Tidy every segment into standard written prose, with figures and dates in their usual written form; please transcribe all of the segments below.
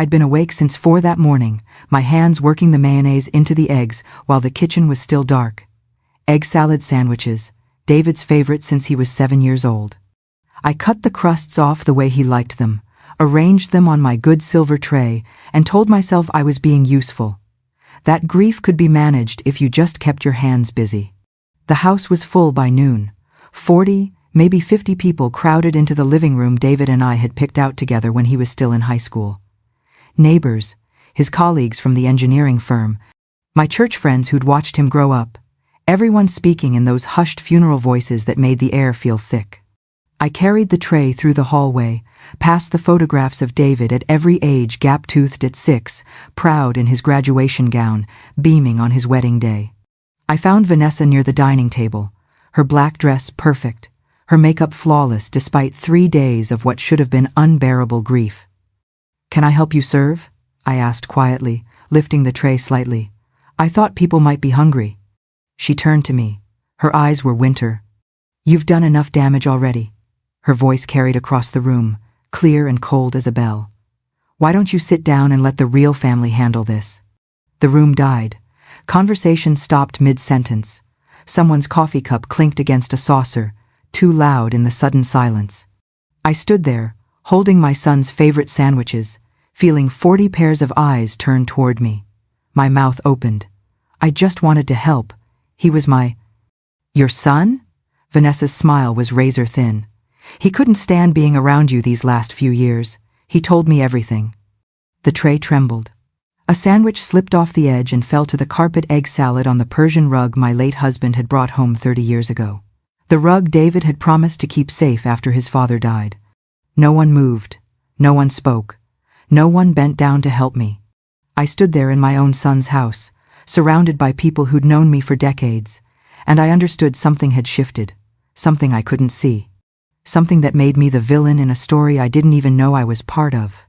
I'd been awake since 4 that morning, my hands working the mayonnaise into the eggs while the kitchen was still dark. Egg salad sandwiches, David's favorite since he was 7 years old. I cut the crusts off the way he liked them, arranged them on my good silver tray, and told myself I was being useful. That grief could be managed if you just kept your hands busy. The house was full by noon. 40, maybe 50 people crowded into the living room David and I had picked out together when he was still in high school. Neighbors, his colleagues from the engineering firm, my church friends who'd watched him grow up, everyone speaking in those hushed funeral voices that made the air feel thick. I carried the tray through the hallway, past the photographs of David at every age, gap-toothed at 6, proud in his graduation gown, beaming on his wedding day. I found Vanessa near the dining table, her black dress perfect, her makeup flawless despite 3 days of what should have been unbearable grief. "Can I help you serve?" I asked quietly, lifting the tray slightly. I thought people might be hungry. She turned to me. Her eyes were winter. "You've done enough damage already." Her voice carried across the room, clear and cold as a bell. "Why don't you sit down and let the real family handle this?" The room died. Conversation stopped mid-sentence. Someone's coffee cup clinked against a saucer, too loud in the sudden silence. I stood there, holding my son's favorite sandwiches, feeling 40 pairs of eyes turn toward me. My mouth opened. I just wanted to help. He was my... "Your son?" Vanessa's smile was razor thin. "He couldn't stand being around you these last few years. He told me everything." The tray trembled. A sandwich slipped off the edge and fell to the carpet egg salad on the Persian rug my late husband had brought home 30 years ago. The rug David had promised to keep safe after his father died. No one moved. No one spoke. No one bent down to help me. I stood there in my own son's house, surrounded by people who'd known me for decades, and I understood something had shifted, something I couldn't see, something that made me the villain in a story I didn't even know I was part of.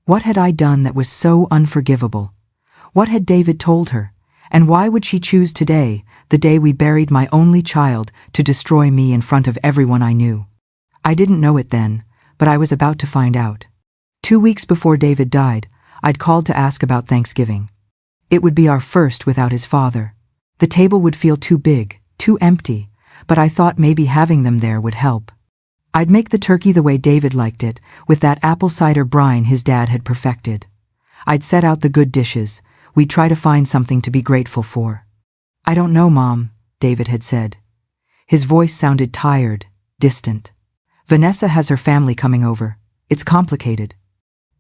What had I done that was so unforgivable? What had David told her? And why would she choose today, the day we buried my only child, to destroy me in front of everyone I knew? I didn't know it then, but I was about to find out. 2 weeks before David died, I'd called to ask about Thanksgiving. It would be our first without his father. The table would feel too big, too empty, but I thought maybe having them there would help. I'd make the turkey the way David liked it, with that apple cider brine his dad had perfected. I'd set out the good dishes. We'd try to find something to be grateful for. "I don't know, Mom," David had said. His voice sounded tired, distant. "Vanessa has her family coming over. It's complicated."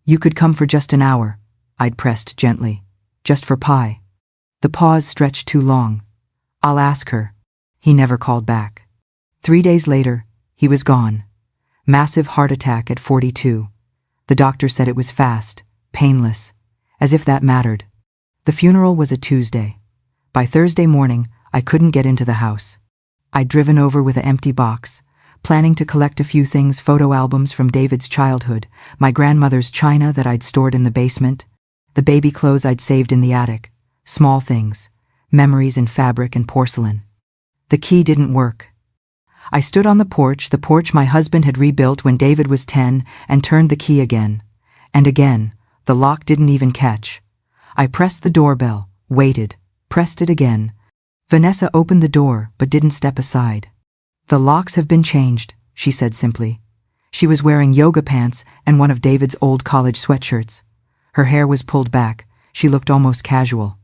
"You could come for just an hour," I'd pressed gently. "Just for pie." The pause stretched too long. "I'll ask her." He never called back. 3 days later, he was gone. Massive heart attack at 42. The doctor said it was fast, painless, as if that mattered. The funeral was a Tuesday. By Thursday morning, I couldn't get into the house. I'd driven over with an empty box, planning to collect a few things: photo albums from David's childhood, my grandmother's china that I'd stored in the basement, the baby clothes I'd saved in the attic, small things, memories in fabric and porcelain. The key didn't work. I stood on the porch my husband had rebuilt when David was 10, and turned the key again. And again, the lock didn't even catch. I pressed the doorbell, waited, pressed it again. Vanessa opened the door but didn't step aside. "The locks have been changed," she said simply. She was wearing yoga pants and one of David's old college sweatshirts. Her hair was pulled back. She looked almost casual.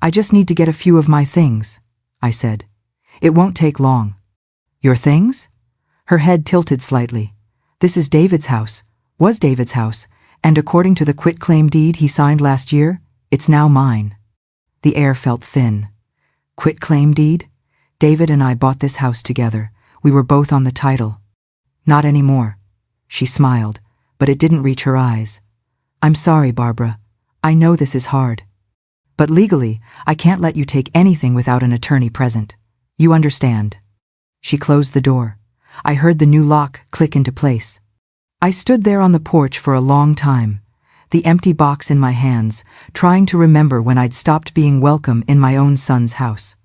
"I just need to get a few of my things," I said. "It won't take long." "Your things?" Her head tilted slightly. "This is David's house, was David's house, and according to the quitclaim deed he signed last year, it's now mine." The air felt thin. Quitclaim deed? David and I bought this house together. We were both on the title. "Not anymore." She smiled, but it didn't reach her eyes. "I'm sorry, Barbara. I know this is hard. But legally, I can't let you take anything without an attorney present. You understand." She closed the door. I heard the new lock click into place. I stood there on the porch for a long time, the empty box in my hands, trying to remember when I'd stopped being welcome in my own son's house.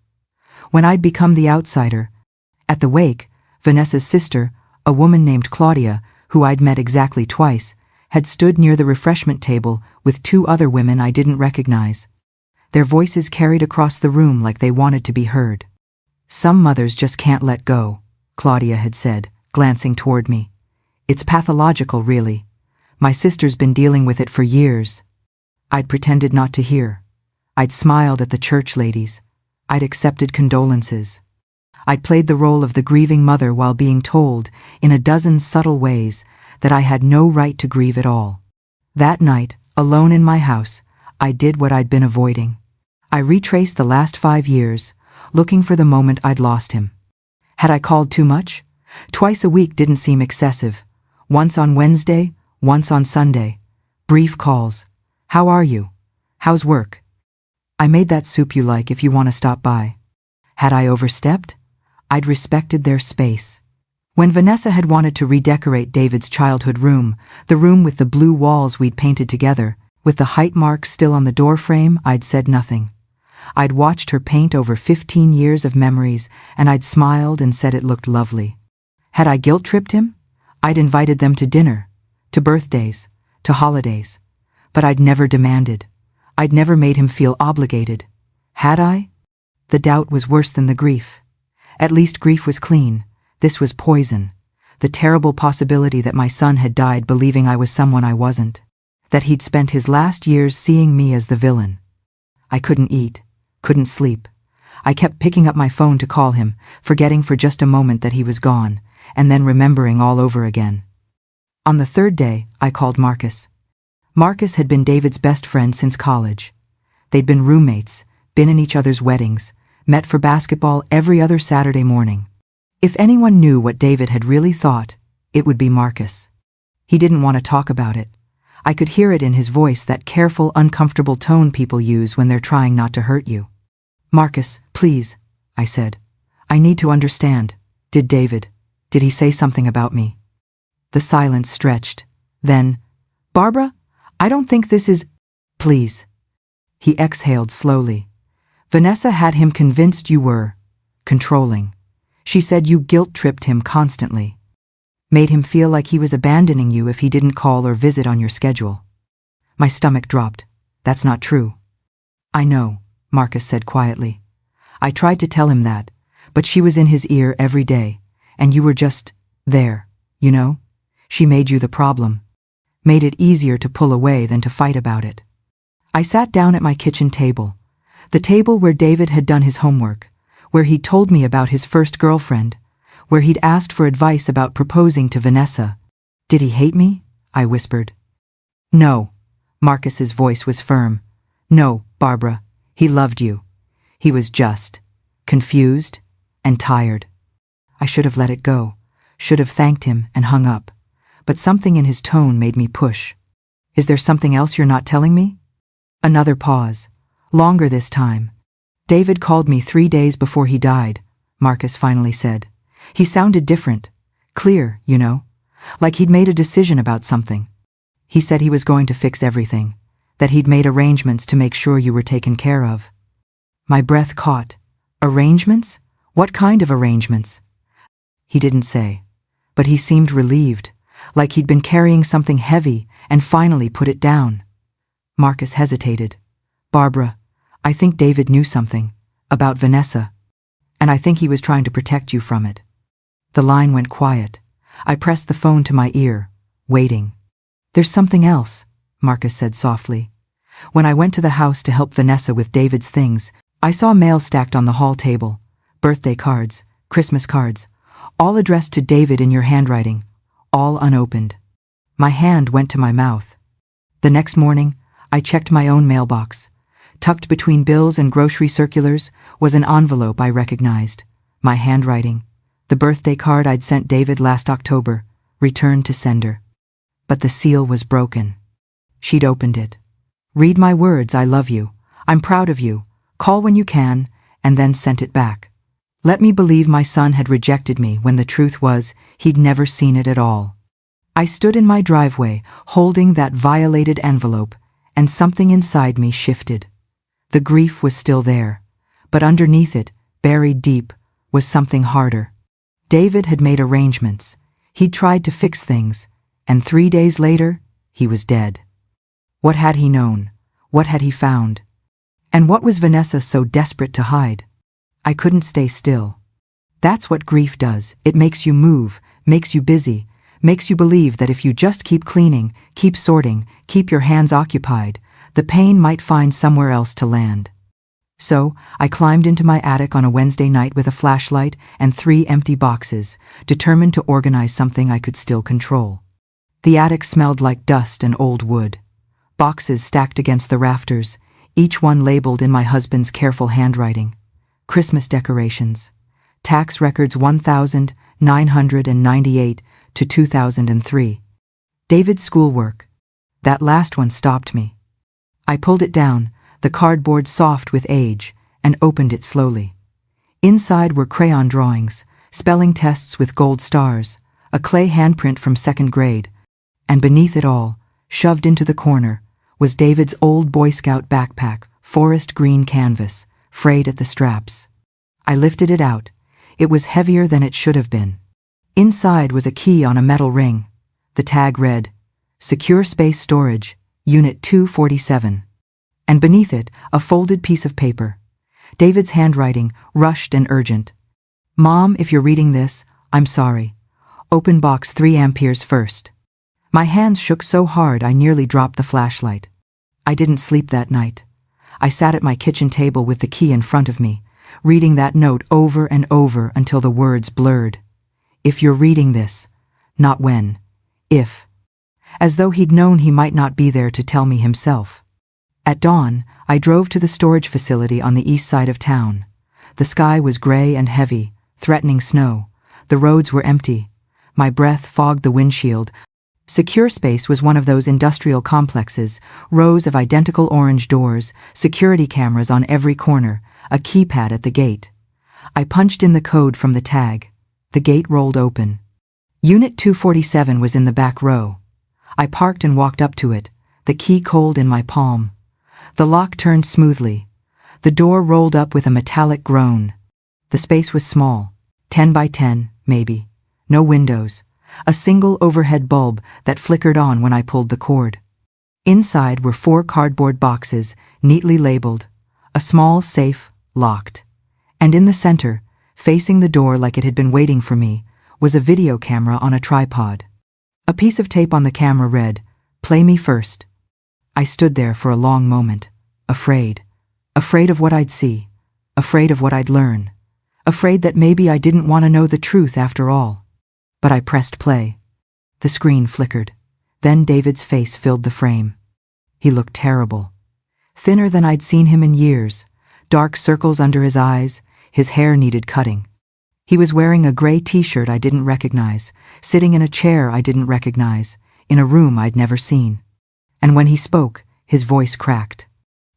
When I'd become the outsider. At the wake, Vanessa's sister, a woman named Claudia, who I'd met exactly twice, had stood near the refreshment table with two other women I didn't recognize. Their voices carried across the room like they wanted to be heard. "Some mothers just can't let go," Claudia had said, glancing toward me. "It's pathological, really. My sister's been dealing with it for years." I'd pretended not to hear. I'd smiled at the church ladies. I'd accepted condolences. I'd played the role of the grieving mother while being told, in a dozen subtle ways, that I had no right to grieve at all. That night, alone in my house, I did what I'd been avoiding. I retraced the last 5 years, looking for the moment I'd lost him. Had I called too much? Twice a week didn't seem excessive. Once on Wednesday, once on Sunday. Brief calls. "How are you? How's work? I made that soup you like if you want to stop by." Had I overstepped? I'd respected their space. When Vanessa had wanted to redecorate David's childhood room, the room with the blue walls we'd painted together, with the height marks still on the doorframe, I'd said nothing. I'd watched her paint over 15 years of memories, and I'd smiled and said it looked lovely. Had I guilt-tripped him? I'd invited them to dinner, to birthdays, to holidays. But I'd never demanded. I'd never made him feel obligated. Had I? The doubt was worse than the grief. At least grief was clean. This was poison. The terrible possibility that my son had died believing I was someone I wasn't. That he'd spent his last years seeing me as the villain. I couldn't eat, couldn't sleep. I kept picking up my phone to call him, forgetting for just a moment that he was gone, and then remembering all over again. On the third day, I called Marcus. Marcus had been David's best friend since college. They'd been roommates, been in each other's weddings, met for basketball every other Saturday morning. If anyone knew what David had really thought, it would be Marcus. He didn't want to talk about it. I could hear it in his voice, that careful, uncomfortable tone people use when they're trying not to hurt you. "Marcus, please," I said. "I need to understand. Did he say something about me?" The silence stretched. Then, "Barbara, I don't think this is—" "Please." He exhaled slowly. "Vanessa had him convinced you were controlling. She said you guilt-tripped him constantly. Made him feel like he was abandoning you if he didn't call or visit on your schedule." My stomach dropped. "That's not true." "I know," Marcus said quietly. "I tried to tell him that, but she was in his ear every day, and you were just there, you know? She made you the problem. Made it easier to pull away than to fight about it." I sat down at my kitchen table, the table where David had done his homework, where he'd told me about his first girlfriend, where he'd asked for advice about proposing to Vanessa. "Did he hate me?" I whispered. "No." Marcus's voice was firm. "No, Barbara. He loved you. He was just confused and tired." I should have let it go, should have thanked him and hung up. But something in his tone made me push. "Is there something else you're not telling me?" Another pause. Longer this time. "David called me 3 days before he died," Marcus finally said. "He sounded different. Clear, you know. Like he'd made a decision about something. He said he was going to fix everything. That he'd made arrangements to make sure you were taken care of." My breath caught. "Arrangements? What kind of arrangements?" He didn't say. But he seemed relieved. Like he'd been carrying something heavy and finally put it down. Marcus hesitated. "Barbara, I think David knew something about Vanessa, and I think he was trying to protect you from it." The line went quiet. I pressed the phone to my ear, waiting. "There's something else," Marcus said softly. "When I went to the house to help Vanessa with David's things, I saw mail stacked on the hall table. Birthday cards, Christmas cards, all addressed to David in your handwriting. All unopened." My hand went to my mouth. The next morning, I checked my own mailbox. Tucked between bills and grocery circulars was an envelope I recognized. My handwriting. The birthday card I'd sent David last October, returned to sender. But the seal was broken. She'd opened it. "Read my words, I love you. I'm proud of you. Call when you can," and then sent it back. Let me believe my son had rejected me when the truth was he'd never seen it at all. I stood in my driveway, holding that violated envelope, and something inside me shifted. The grief was still there, but underneath it, buried deep, was something harder. David had made arrangements. He'd tried to fix things, and 3 days later, He was dead. What had he known? What had he found? And what was Vanessa so desperate to hide? I couldn't stay still. That's what grief does. It makes you move, makes you busy, makes you believe that if you just keep cleaning, keep sorting, keep your hands occupied, the pain might find somewhere else to land. So, I climbed into my attic on a Wednesday night with a flashlight and 3 empty boxes, determined to organize something I could still control. The attic smelled like dust and old wood. Boxes stacked against the rafters, each one labeled in my husband's careful handwriting. Christmas decorations. Tax records 1998 to 2003. David's schoolwork. That last one stopped me. I pulled it down, the cardboard soft with age, and opened it slowly. Inside were crayon drawings, spelling tests with gold stars, a clay handprint from 2nd grade, and beneath it all, shoved into the corner, was David's old Boy Scout backpack, forest green canvas, frayed at the straps. I lifted it out. It was heavier than it should have been. Inside was a key on a metal ring. The tag read, Secure Space Storage, Unit 247. And beneath it, a folded piece of paper. David's handwriting, rushed and urgent. Mom, if you're reading this, I'm sorry. Open box 3 amperes first. My hands shook so hard I nearly dropped the flashlight. I didn't sleep that night. I sat at my kitchen table with the key in front of me, reading that note over and over until the words blurred. If you're reading this, not when, if. As though he'd known he might not be there to tell me himself. At dawn, I drove to the storage facility on the east side of town. The sky was gray and heavy, threatening snow. The roads were empty. My breath fogged the windshield. Secure Space was one of those industrial complexes, rows of identical orange doors, security cameras on every corner, a keypad at the gate. I punched in the code from the tag. The gate rolled open. Unit 247 was in the back row. I parked and walked up to it, the key cold in my palm. The lock turned smoothly. The door rolled up with a metallic groan. The space was small, 10 by 10, maybe. No windows. A single overhead bulb that flickered on when I pulled the cord. Inside were 4 cardboard boxes, neatly labeled. A small safe, locked. And in the center, facing the door like it had been waiting for me, was a video camera on a tripod. A piece of tape on the camera read, Play me first. I stood there for a long moment, afraid. Afraid of what I'd see. Afraid of what I'd learn. Afraid that maybe I didn't want to know the truth after all. But I pressed play. The screen flickered. Then David's face filled the frame. He looked terrible. Thinner than I'd seen him in years. Dark circles under his eyes. His hair needed cutting. He was wearing a gray t-shirt I didn't recognize, sitting in a chair I didn't recognize, in a room I'd never seen. And when he spoke, his voice cracked.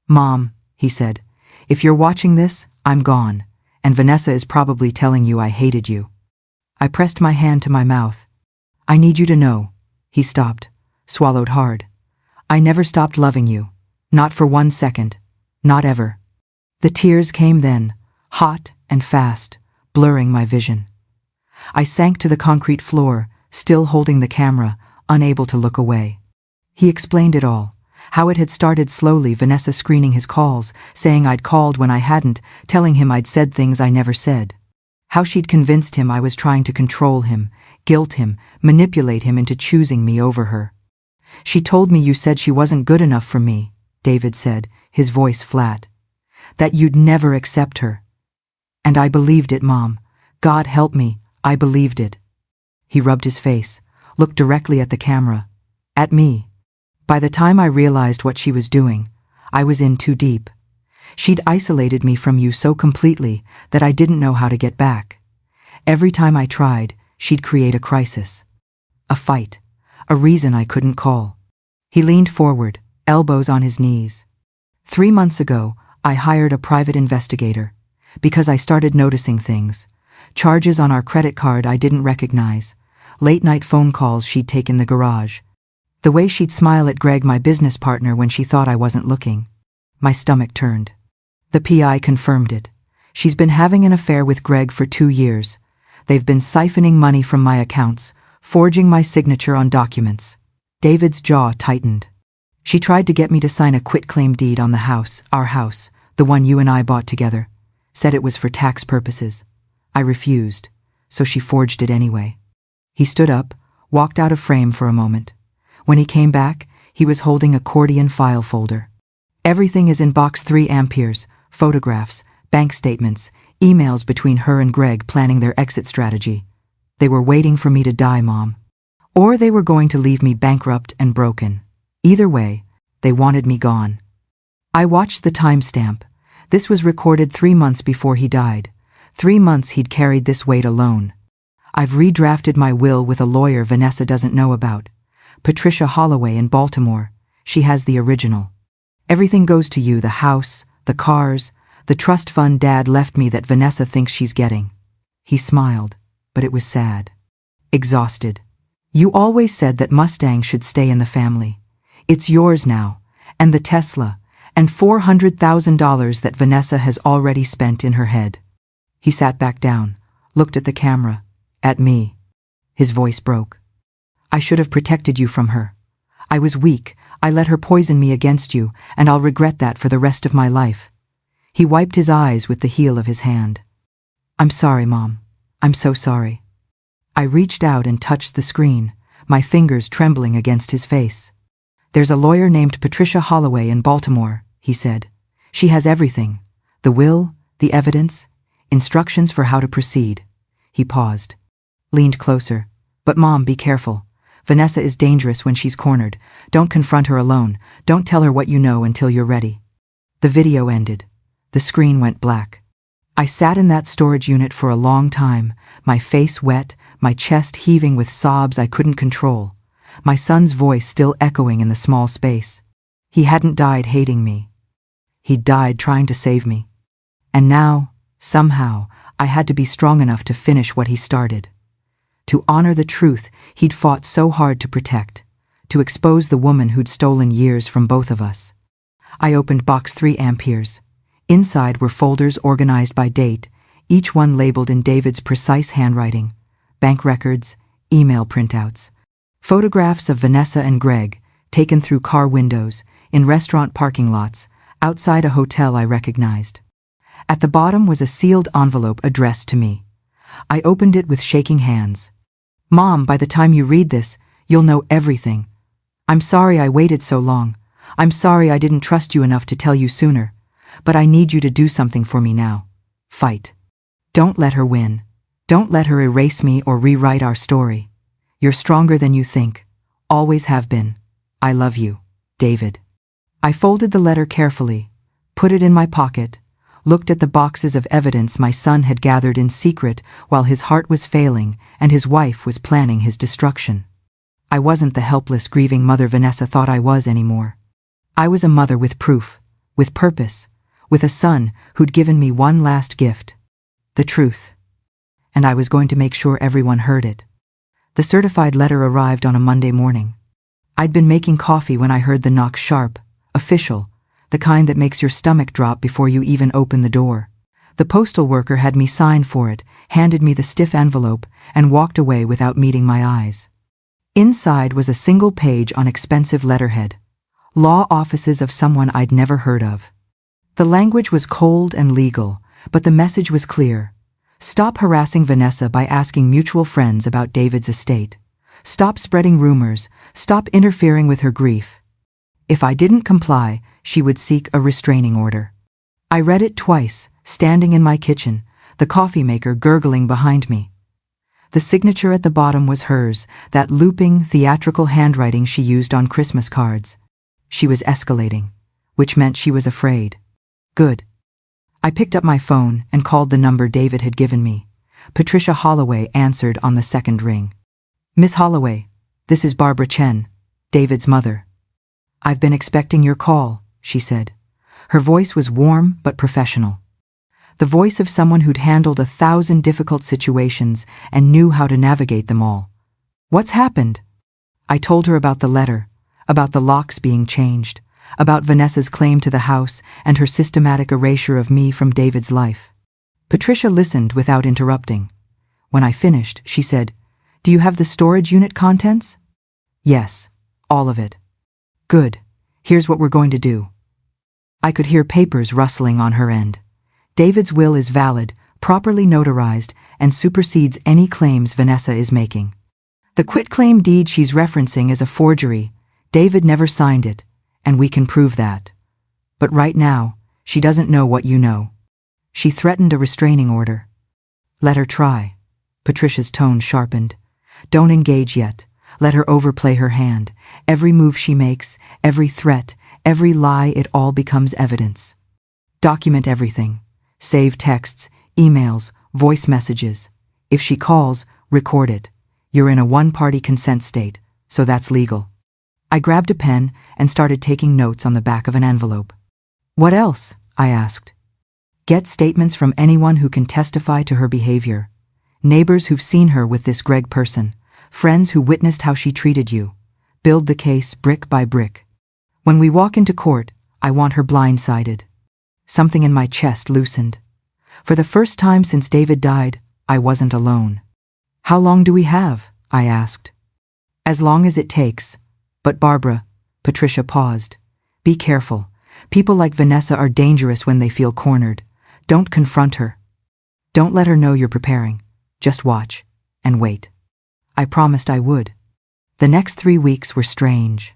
Mom, he said, if you're watching this, I'm gone, and Vanessa is probably telling you I hated you. I pressed my hand to my mouth. I need you to know. He stopped, swallowed hard. I never stopped loving you. Not for 1 second. Not ever. The tears came then, hot and fast, blurring my vision. I sank to the concrete floor, still holding the camera, unable to look away. He explained it all, how it had started slowly, Vanessa screening his calls, saying I'd called when I hadn't, telling him I'd said things I never said. How she'd convinced him I was trying to control him, guilt him, manipulate him into choosing me over her. She told me you said she wasn't good enough for me, David said, his voice flat. That you'd never accept her. And I believed it, Mom. God help me, I believed it. He rubbed his face, looked directly at the camera. At me. By the time I realized what she was doing, I was in too deep. She'd isolated me from you so completely that I didn't know how to get back. Every time I tried, she'd create a crisis. A fight. A reason I couldn't call. He leaned forward, elbows on his knees. 3 months ago, I hired a private investigator. Because I started noticing things. Charges on our credit card I didn't recognize. Late-night phone calls she'd take in the garage. The way she'd smile at Greg, my business partner, when she thought I wasn't looking. My stomach turned. The PI confirmed it. She's been having an affair with Greg for 2 years. They've been siphoning money from my accounts, forging my signature on documents. David's jaw tightened. She tried to get me to sign a quitclaim deed on the house, our house, the one you and I bought together. Said it was for tax purposes. I refused, so she forged it anyway. He stood up, walked out of frame for a moment. When he came back, he was holding a accordion file folder. Everything is in box 3 amperes, photographs, bank statements, emails between her and Greg planning their exit strategy. They were waiting for me to die, Mom. Or they were going to leave me bankrupt and broken. Either way, they wanted me gone. I watched the timestamp. This was recorded 3 months before he died. 3 months he'd carried this weight alone. I've redrafted my will with a lawyer Vanessa doesn't know about. Patricia Holloway in Baltimore. She has the original. Everything goes to you, the house, the cars, the trust fund Dad left me that Vanessa thinks she's getting. He smiled, but it was sad. Exhausted. You always said that Mustang should stay in the family. It's yours now, and the Tesla, and $400,000 that Vanessa has already spent in her head. He sat back down, looked at the camera, at me. His voice broke. I should have protected you from her. I was weak, I let her poison me against you, and I'll regret that for the rest of my life. He wiped his eyes with the heel of his hand. I'm sorry, Mom. I'm so sorry. I reached out and touched the screen, my fingers trembling against his face. There's a lawyer named Patricia Holloway in Baltimore, he said. She has everything. The will, the evidence, instructions for how to proceed. He paused, leaned closer. But Mom, be careful. Vanessa is dangerous when she's cornered. Don't confront her alone. Don't tell her what you know until you're ready. The video ended. The screen went black. I sat in that storage unit for a long time, my face wet, my chest heaving with sobs I couldn't control, my son's voice still echoing in the small space. He hadn't died hating me. He'd died trying to save me. And now, somehow, I had to be strong enough to finish what he started. To honor the truth he'd fought so hard to protect, to expose the woman who'd stolen years from both of us. I opened box 3 amperes. Inside were folders organized by date, each one labeled in David's precise handwriting. Bank records, email printouts. Photographs of Vanessa and Greg, taken through car windows, in restaurant parking lots, outside a hotel I recognized. At the bottom was a sealed envelope addressed to me. I opened it with shaking hands. Mom, by the time you read this, you'll know everything. I'm sorry I waited so long. I'm sorry I didn't trust you enough to tell you sooner. But I need you to do something for me now. Fight. Don't let her win. Don't let her erase me or rewrite our story. You're stronger than you think. Always have been. I love you, David. I folded the letter carefully, put it in my pocket, looked at the boxes of evidence my son had gathered in secret while his heart was failing and his wife was planning his destruction. I wasn't the helpless, grieving mother Vanessa thought I was anymore. I was a mother with proof, with purpose, with a son who'd given me one last gift. The truth. And I was going to make sure everyone heard it. The certified letter arrived on a Monday morning. I'd been making coffee when I heard the knock, sharp, official, the kind that makes your stomach drop before you even open the door. The postal worker had me sign for it, handed me the stiff envelope, and walked away without meeting my eyes. Inside was a single page on expensive letterhead. Law offices of someone I'd never heard of. The language was cold and legal, but the message was clear. Stop harassing Vanessa by asking mutual friends about David's estate. Stop spreading rumors. Stop interfering with her grief. If I didn't comply, she would seek a restraining order. I read it twice, standing in my kitchen, the coffee maker gurgling behind me. The signature at the bottom was hers, that looping, theatrical handwriting she used on Christmas cards. She was escalating, which meant she was afraid. Good. I picked up my phone and called the number David had given me. Patricia Holloway answered on the second ring. Miss Holloway, this is Barbara Chen, David's mother. I've been expecting your call, she said. Her voice was warm but professional. The voice of someone who'd handled 1,000 difficult situations and knew how to navigate them all. What's happened? I told her about the letter, about the locks being changed, about Vanessa's claim to the house and her systematic erasure of me from David's life. Patricia listened without interrupting. When I finished, she said, Do you have the storage unit contents? Yes, All of it. Good. Here's what we're going to do. I could hear papers rustling on her end. David's will is valid, properly notarized, and supersedes any claims Vanessa is making. The quitclaim deed she's referencing is a forgery. David never signed it, and we can prove that. But right now, she doesn't know what you know. She threatened a restraining order. Let her try. Patricia's tone sharpened. Don't engage yet. Let her overplay her hand. Every move she makes, every threat, every lie, it all becomes evidence. Document everything. Save texts, emails, voice messages. If she calls, record it. You're in a one-party consent state, so that's legal. I grabbed a pen and started taking notes on the back of an envelope. What else? I asked. Get statements from anyone who can testify to her behavior. Neighbors who've seen her with this Greg person. Friends who witnessed how she treated you. Build the case brick by brick. When we walk into court, I want her blindsided. Something in my chest loosened. For the first time since David died, I wasn't alone. How long do we have? I asked. As long as it takes. But Barbara, Patricia paused. Be careful. People like Vanessa are dangerous when they feel cornered. Don't confront her. Don't let her know you're preparing. Just watch. And wait. I promised I would. The next 3 weeks were strange.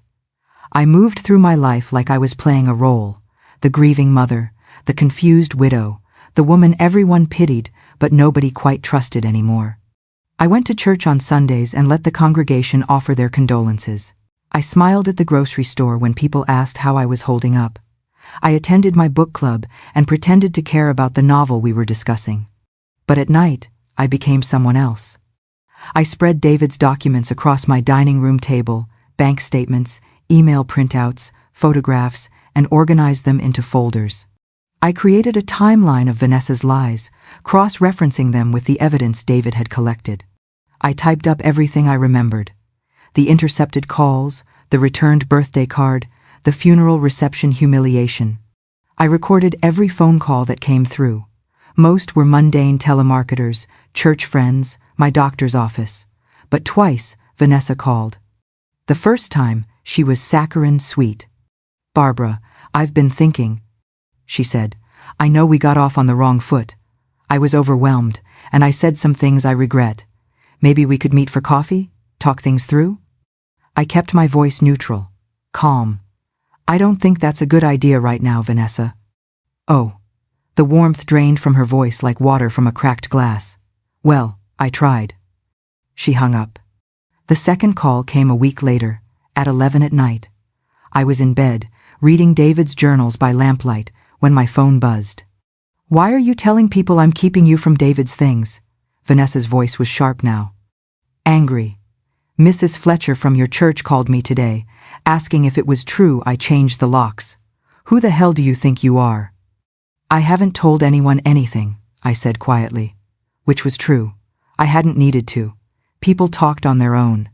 I moved through my life like I was playing a role. The grieving mother, the confused widow, the woman everyone pitied but nobody quite trusted anymore. I went to church on Sundays and let the congregation offer their condolences. I smiled at the grocery store when people asked how I was holding up. I attended my book club and pretended to care about the novel we were discussing. But at night, I became someone else. I spread David's documents across my dining room table, bank statements, email printouts, photographs, and organized them into folders. I created a timeline of Vanessa's lies, cross-referencing them with the evidence David had collected. I typed up everything I remembered. The intercepted calls, the returned birthday card, the funeral reception humiliation. I recorded every phone call that came through. Most were mundane telemarketers, church friends, my doctor's office. But twice, Vanessa called. The first time, she was saccharine sweet. Barbara, I've been thinking, she said. I know we got off on the wrong foot. I was overwhelmed, and I said some things I regret. Maybe we could meet for coffee? Talk things through? I kept my voice neutral, calm. I don't think that's a good idea right now, Vanessa. Oh. The warmth drained from her voice like water from a cracked glass. Well, I tried. She hung up. The second call came a week later, at 11 at night. I was in bed, reading David's journals by lamplight, when my phone buzzed. Why are you telling people I'm keeping you from David's things? Vanessa's voice was sharp now. Angry. Mrs. Fletcher from your church called me today, asking if it was true I changed the locks. Who the hell do you think you are? I haven't told anyone anything, I said quietly. Which was true. I hadn't needed to. People talked on their own.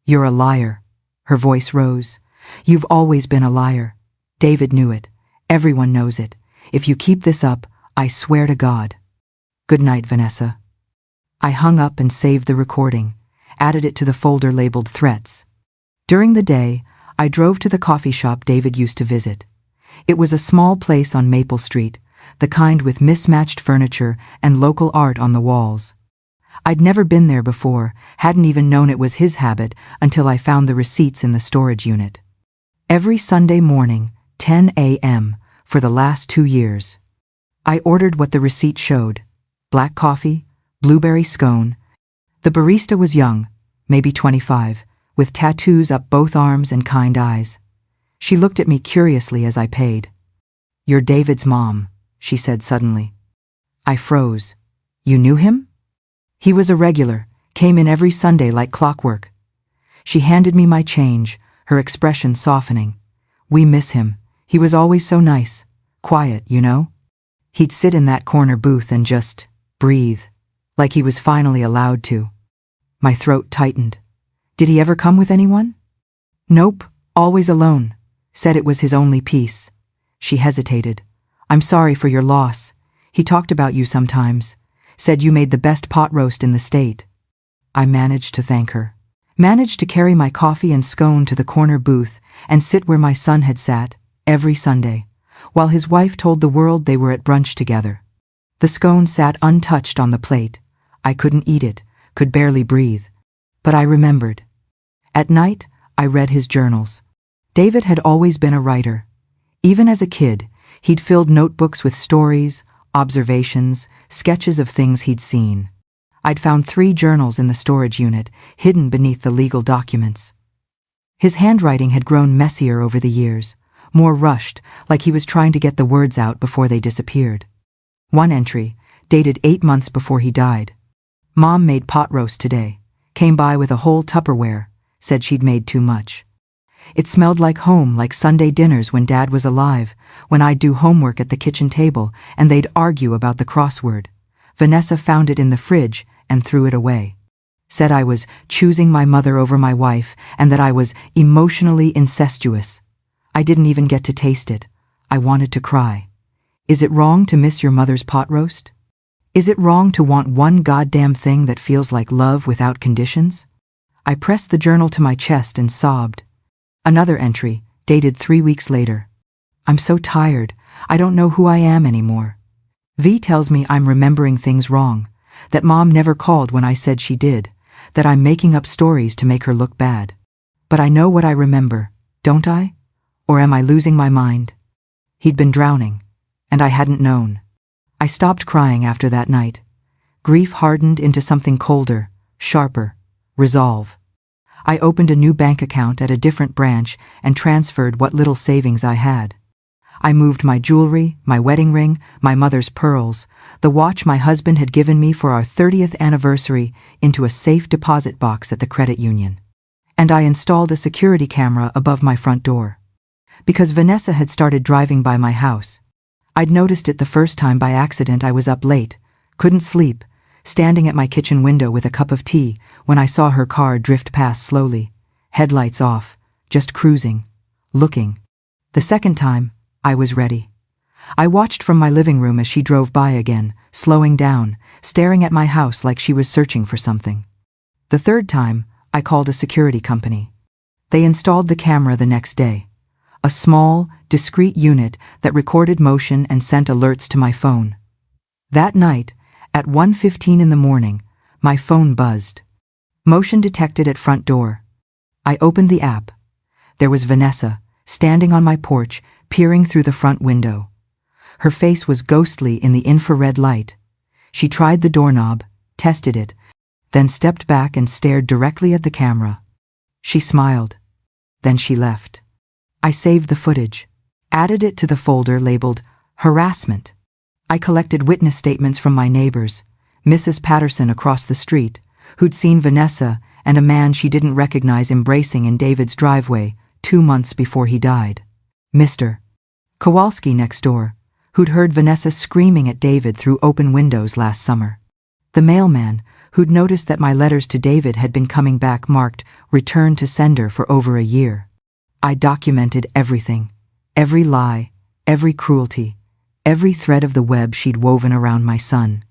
You're a liar. Her voice rose. You've always been a liar. David knew it. Everyone knows it. If you keep this up, I swear to God. Good night, Vanessa. I hung up and saved the recording, added it to the folder labeled threats. During the day, I drove to the coffee shop David used to visit. It was a small place on Maple Street, the kind with mismatched furniture and local art on the walls. I'd never been there before, hadn't even known it was his habit until I found the receipts in the storage unit. Every Sunday morning, 10 a.m., for the last 2 years. I ordered what the receipt showed. Black coffee, blueberry scone. The barista was young, maybe 25, with tattoos up both arms and kind eyes. She looked at me curiously as I paid. You're David's mom, she said suddenly. I froze. You knew him? He was a regular, came in every Sunday like clockwork. She handed me my change, her expression softening. We miss him. He was always so nice. Quiet, you know? He'd sit in that corner booth and just breathe, like he was finally allowed to. My throat tightened. Did he ever come with anyone? Nope, always alone. Said it was his only peace. She hesitated. I'm sorry for your loss. He talked about you sometimes. Said you made the best pot roast in the state. I managed to thank her. Managed to carry my coffee and scone to the corner booth and sit where my son had sat every Sunday, while his wife told the world they were at brunch together. The scone sat untouched on the plate. I couldn't eat it, could barely breathe. But I remembered. At night, I read his journals. David had always been a writer. Even as a kid, he'd filled notebooks with stories, observations, sketches of things he'd seen. I'd found 3 journals in the storage unit, hidden beneath the legal documents. His handwriting had grown messier over the years, more rushed, like he was trying to get the words out before they disappeared. One entry, dated 8 months before he died. Mom made pot roast today, came by with a whole Tupperware, said she'd made too much. It smelled like home, like Sunday dinners when Dad was alive, when I'd do homework at the kitchen table and they'd argue about the crossword. Vanessa found it in the fridge and threw it away. Said I was choosing my mother over my wife and that I was emotionally incestuous. I didn't even get to taste it. I wanted to cry. Is it wrong to miss your mother's pot roast? Is it wrong to want one goddamn thing that feels like love without conditions? I pressed the journal to my chest and sobbed. Another entry, dated 3 weeks later. I'm so tired, I don't know who I am anymore. V tells me I'm remembering things wrong, that Mom never called when I said she did, that I'm making up stories to make her look bad. But I know what I remember, don't I? Or am I losing my mind? He'd been drowning, and I hadn't known. I stopped crying after that night. Grief hardened into something colder, sharper, resolve. I opened a new bank account at a different branch and transferred what little savings I had. I moved my jewelry, my wedding ring, my mother's pearls, the watch my husband had given me for our 30th anniversary into a safe deposit box at the credit union. And I installed a security camera above my front door. Because Vanessa had started driving by my house. I'd noticed it the first time by accident. I was up late, couldn't sleep, standing at my kitchen window with a cup of tea when I saw her car drift past slowly, headlights off, just cruising, looking. The second time, I was ready. I watched from my living room as she drove by again, slowing down, staring at my house like she was searching for something. The third time, I called a security company. They installed the camera the next day. A small, discreet unit that recorded motion and sent alerts to my phone. That night, at 1:15 in the morning, my phone buzzed. Motion detected at front door. I opened the app. There was Vanessa, standing on my porch, peering through the front window. Her face was ghostly in the infrared light. She tried the doorknob, tested it, then stepped back and stared directly at the camera. She smiled. Then she left. I saved the footage, added it to the folder labeled harassment. I collected witness statements from my neighbors, Mrs. Patterson across the street, who'd seen Vanessa and a man she didn't recognize embracing in David's driveway 2 months before he died. Mr. Kowalski next door, who'd heard Vanessa screaming at David through open windows last summer. The mailman, who'd noticed that my letters to David had been coming back marked "Return to Sender" for over a year. I documented everything, every lie, every cruelty, every thread of the web she'd woven around my son.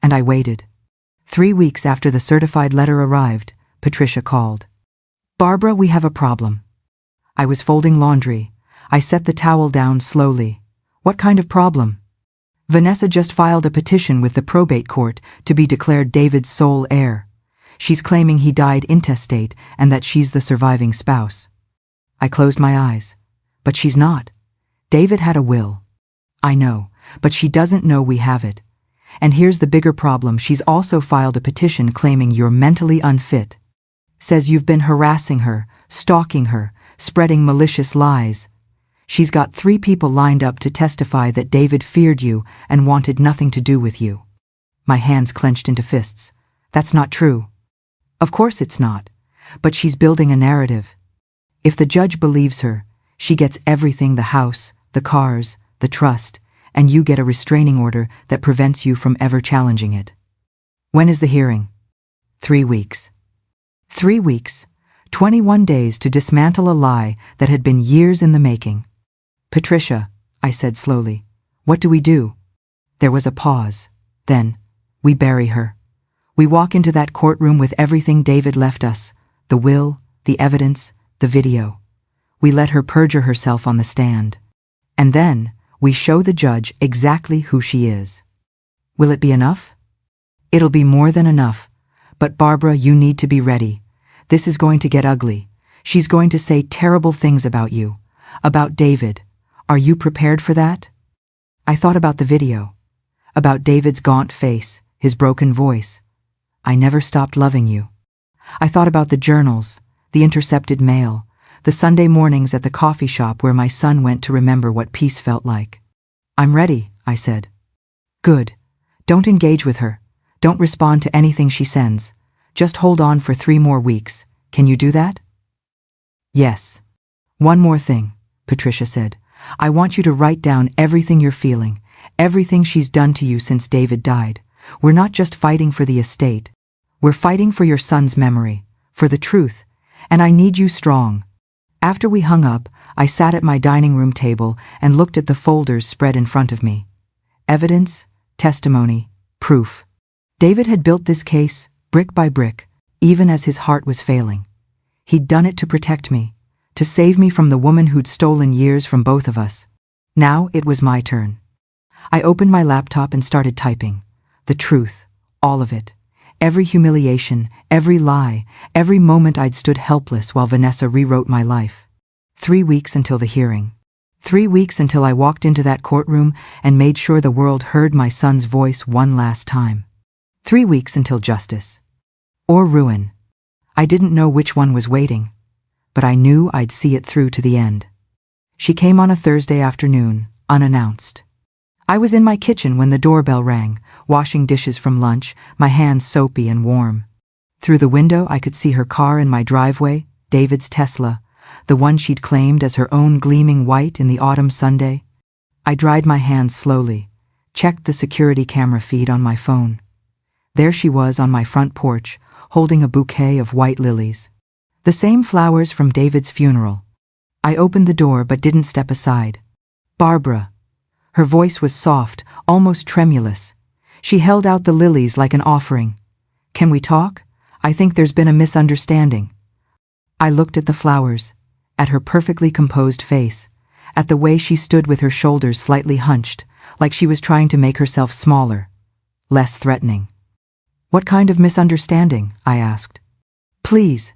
And I waited. 3 weeks after the certified letter arrived, Patricia called. "Barbara, we have a problem." I was folding laundry. I set the towel down slowly. "What kind of problem?" "Vanessa just filed a petition with the probate court to be declared David's sole heir. She's claiming he died intestate and that she's the surviving spouse." I closed my eyes. "But she's not. David had a will." "I know, but she doesn't know we have it. And here's the bigger problem. She's also filed a petition claiming you're mentally unfit. Says you've been harassing her, stalking her, spreading malicious lies. She's got 3 people lined up to testify that David feared you and wanted nothing to do with you." My hands clenched into fists. "That's not true." "Of course it's not. But she's building a narrative. If the judge believes her, she gets everything: the house, the cars, the trust, and you get a restraining order that prevents you from ever challenging it." "When is the hearing?" 3 weeks. 3 weeks, 21 days to dismantle a lie that had been years in the making. "Patricia," I said slowly, "what do we do?" There was a pause. Then, "We bury her. We walk into that courtroom with everything David left us, The will, the evidence, the video. We let her perjure herself on the stand. And then, we show the judge exactly who she is. Will it be enough? It'll be more than enough. But Barbara, you need to be ready. This is going to get ugly. She's going to say terrible things about you. About David. Are you prepared for that? I thought about the video. About David's gaunt face, his broken voice. I never stopped loving you. I thought about the journals, the intercepted mail, the Sunday mornings at the coffee shop where my son went to remember what peace felt like. I'm ready, I said. Good. Don't engage with her. Don't respond to anything she sends. Just hold on for 3 more weeks. Can you do that? Yes. One more thing, Patricia said. I want you to write down everything you're feeling, everything she's done to you since David died. We're not just fighting for the estate. We're fighting for your son's memory, for the truth, and I need you strong. After we hung up, I sat at my dining room table and looked at the folders spread in front of me. Evidence, testimony, proof. David had built this case, brick by brick, even as his heart was failing. He'd done it to protect me, to save me from the woman who'd stolen years from both of us. Now it was my turn. I opened my laptop and started typing. The truth, all of it. Every humiliation, every lie, every moment I'd stood helpless while Vanessa rewrote my life. 3 weeks until the hearing. 3 weeks until I walked into that courtroom and made sure the world heard my son's voice one last time. 3 weeks until justice. Or ruin. I didn't know which one was waiting, but I knew I'd see it through to the end. She came on a Thursday afternoon, unannounced. I was in my kitchen when the doorbell rang, washing dishes from lunch, my hands soapy and warm. Through the window I could see her car in my driveway, David's Tesla, the one she'd claimed as her own gleaming white in the autumn Sunday. I dried my hands slowly, checked the security camera feed on my phone. There she was on my front porch, holding a bouquet of white lilies. The same flowers from David's funeral. I opened the door but didn't step aside. Barbara. Her voice was soft, almost tremulous. She held out the lilies like an offering. Can we talk? I think there's been a misunderstanding. I looked at the flowers, at her perfectly composed face, at the way she stood with her shoulders slightly hunched, like she was trying to make herself smaller, less threatening. What kind of misunderstanding? I asked. Please.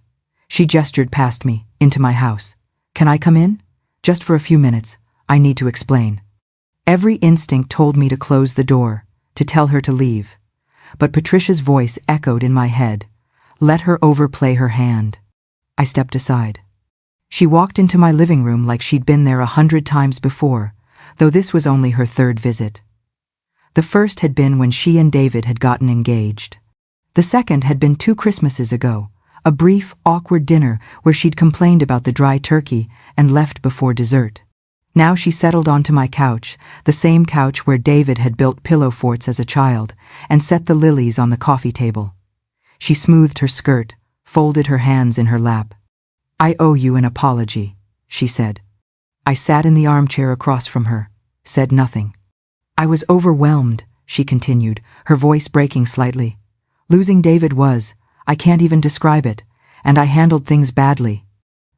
She gestured past me, into my house. Can I come in? Just for a few minutes. I need to explain. Every instinct told me to close the door, to tell her to leave. But Patricia's voice echoed in my head. Let her overplay her hand. I stepped aside. She walked into my living room like she'd been there 100 times before, though this was only her 3rd visit. The first had been when she and David had gotten engaged. The second had been 2 Christmases ago, a brief, awkward dinner where she'd complained about the dry turkey and left before dessert. Now she settled onto my couch, the same couch where David had built pillow forts as a child, and set the lilies on the coffee table. She smoothed her skirt, folded her hands in her lap. I owe you an apology, she said. I sat in the armchair across from her, said nothing. I was overwhelmed, she continued, her voice breaking slightly. Losing David was, I can't even describe it, and I handled things badly.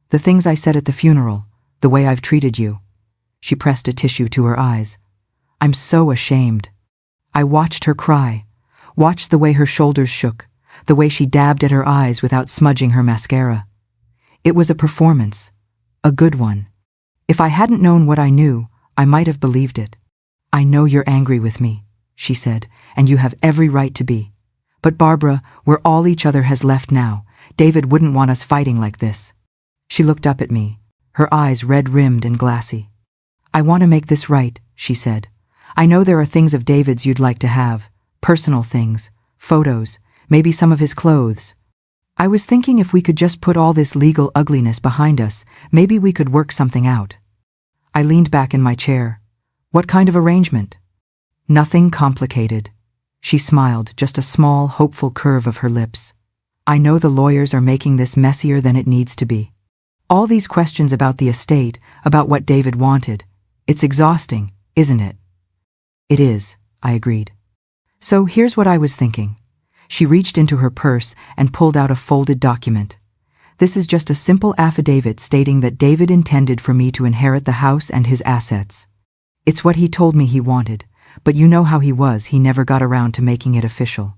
The things I said at the funeral, the way I've treated you. She pressed a tissue to her eyes. I'm so ashamed. I watched her cry, watched the way her shoulders shook, the way she dabbed at her eyes without smudging her mascara. It was a performance, a good one. If I hadn't known what I knew, I might have believed it. I know you're angry with me, she said, and you have every right to be. But Barbara, we're all each other has left now. David wouldn't want us fighting like this. She looked up at me, her eyes red-rimmed and glassy. I want to make this right, she said. I know there are things of David's you'd like to have, personal things, photos, maybe some of his clothes. I was thinking if we could just put all this legal ugliness behind us, maybe we could work something out. I leaned back in my chair. What kind of arrangement? Nothing complicated. She smiled, just a small, hopeful curve of her lips. I know the lawyers are making this messier than it needs to be. All these questions about the estate, about what David wanted. It's exhausting, isn't it? It is, I agreed. So here's what I was thinking. She reached into her purse and pulled out a folded document. This is just a simple affidavit stating that David intended for me to inherit the house and his assets. It's what he told me he wanted, but you know how he was, he never got around to making it official.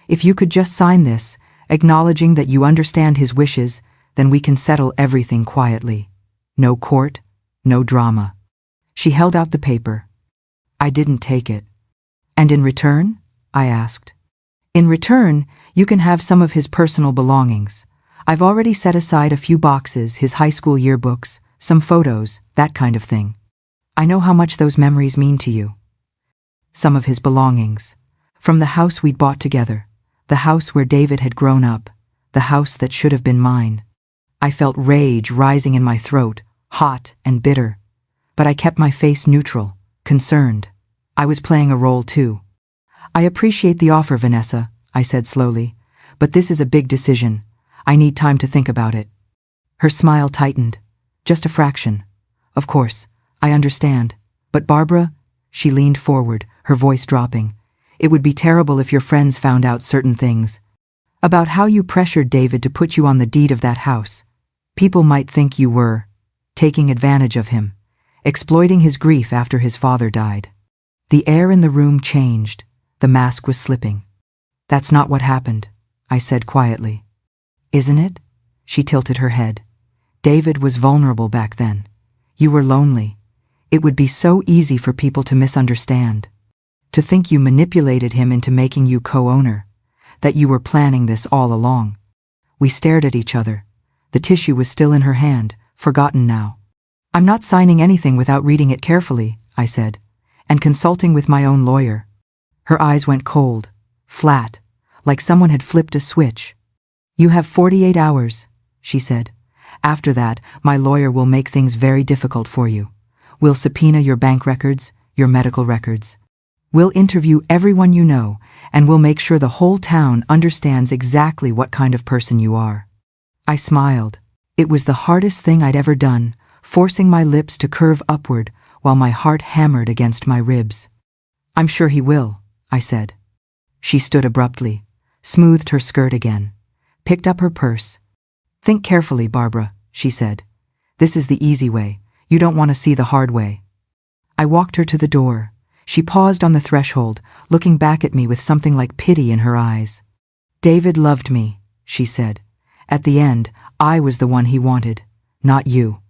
If you could just sign this, acknowledging that you understand his wishes, then we can settle everything quietly. No court, no drama. She held out the paper. I didn't take it. And in return? I asked. In return, you can have some of his personal belongings. I've already set aside a few boxes, his high school yearbooks, some photos, that kind of thing. I know how much those memories mean to you. Some of his belongings. From the house we'd bought together. The house where David had grown up. The house that should have been mine. I felt rage rising in my throat, hot and bitter. But I kept my face neutral, concerned. I was playing a role too. I appreciate the offer, Vanessa, I said slowly, but this is a big decision. I need time to think about it. Her smile tightened. Just a fraction. Of course, I understand. But Barbara, she leaned forward, her voice dropping. It would be terrible if your friends found out certain things. About how you pressured David to put you on the deed of that house. People might think you were taking advantage of him, exploiting his grief after his father died. The air in the room changed. The mask was slipping. That's not what happened, I said quietly. Isn't it? She tilted her head. David was vulnerable back then. You were lonely. It would be so easy for people to misunderstand. To think you manipulated him into making you co-owner. That you were planning this all along. We stared at each other. The tissue was still in her hand, forgotten now. I'm not signing anything without reading it carefully, I said, and consulting with my own lawyer. Her eyes went cold, flat, like someone had flipped a switch. You have 48 hours, she said. After that, my lawyer will make things very difficult for you. We'll subpoena your bank records, your medical records. We'll interview everyone you know, and we'll make sure the whole town understands exactly what kind of person you are. I smiled. It was the hardest thing I'd ever done, forcing my lips to curve upward while my heart hammered against my ribs. I'm sure he will, I said. She stood abruptly, smoothed her skirt again, picked up her purse. Think carefully, Barbara, she said. This is the easy way. You don't want to see the hard way. I walked her to the door. She paused on the threshold, looking back at me with something like pity in her eyes. David loved me, she said. At the end, I was the one he wanted, not you.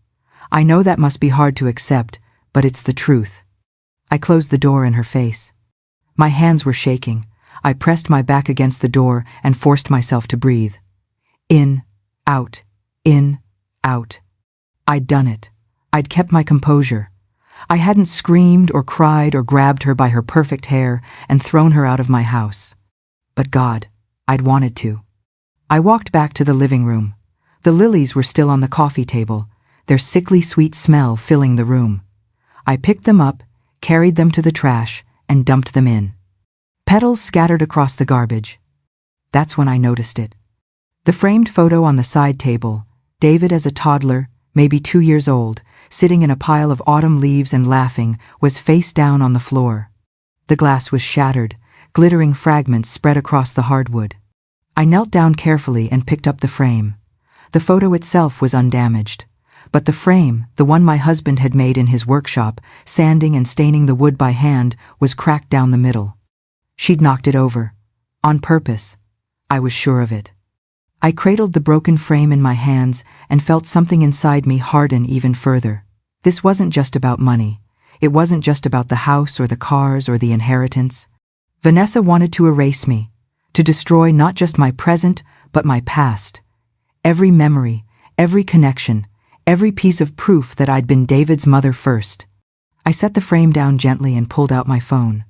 I know that must be hard to accept, but it's the truth. I closed the door in her face. My hands were shaking. I pressed my back against the door and forced myself to breathe. In, out, in, out. I'd done it. I'd kept my composure. I hadn't screamed or cried or grabbed her by her perfect hair and thrown her out of my house. But God, I'd wanted to. I walked back to the living room. The lilies were still on the coffee table, their sickly sweet smell filling the room. I picked them up, carried them to the trash, and dumped them in. Petals scattered across the garbage. That's when I noticed it. The framed photo on the side table, David as a toddler, maybe 2 years old, sitting in a pile of autumn leaves and laughing, was face down on the floor. The glass was shattered, glittering fragments spread across the hardwood. I knelt down carefully and picked up the frame. The photo itself was undamaged, but the frame, the one my husband had made in his workshop, sanding and staining the wood by hand, was cracked down the middle. She'd knocked it over. On purpose. I was sure of it. I cradled the broken frame in my hands and felt something inside me harden even further. This wasn't just about money. It wasn't just about the house or the cars or the inheritance. Vanessa wanted to erase me, to destroy not just my present, but my past. Every memory, every connection, every piece of proof that I'd been David's mother first. I set the frame down gently and pulled out my phone,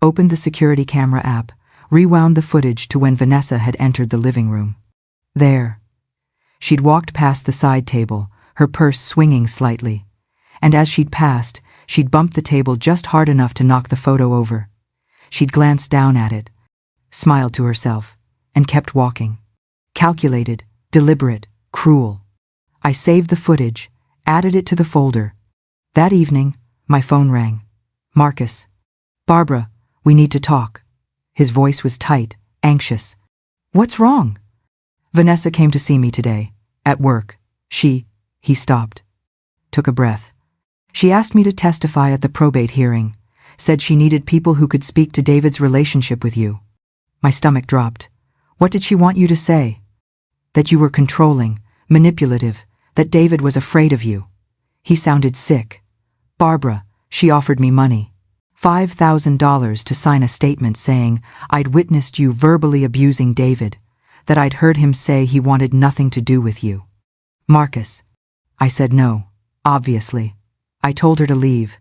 opened the security camera app, rewound the footage to when Vanessa had entered the living room. There. She'd walked past the side table, her purse swinging slightly. And as she'd passed, she'd bumped the table just hard enough to knock the photo over. She'd glanced down at it, smiled to herself, and kept walking. Calculated, deliberate, cruel. I saved the footage, added it to the folder. That evening, my phone rang. Marcus. Barbara, we need to talk. His voice was tight, anxious. What's wrong? Vanessa came to see me today, At work, he stopped. Took a breath. She asked me to testify at the probate hearing, said she needed people who could speak to David's relationship with you. My stomach dropped. What did she want you to say? That you were controlling, manipulative, that David was afraid of you. He sounded sick. Barbara, she offered me money. $5,000 to sign a statement saying I'd witnessed you verbally abusing David, that I'd heard him say he wanted nothing to do with you. Marcus. I said no, obviously. I told her to leave,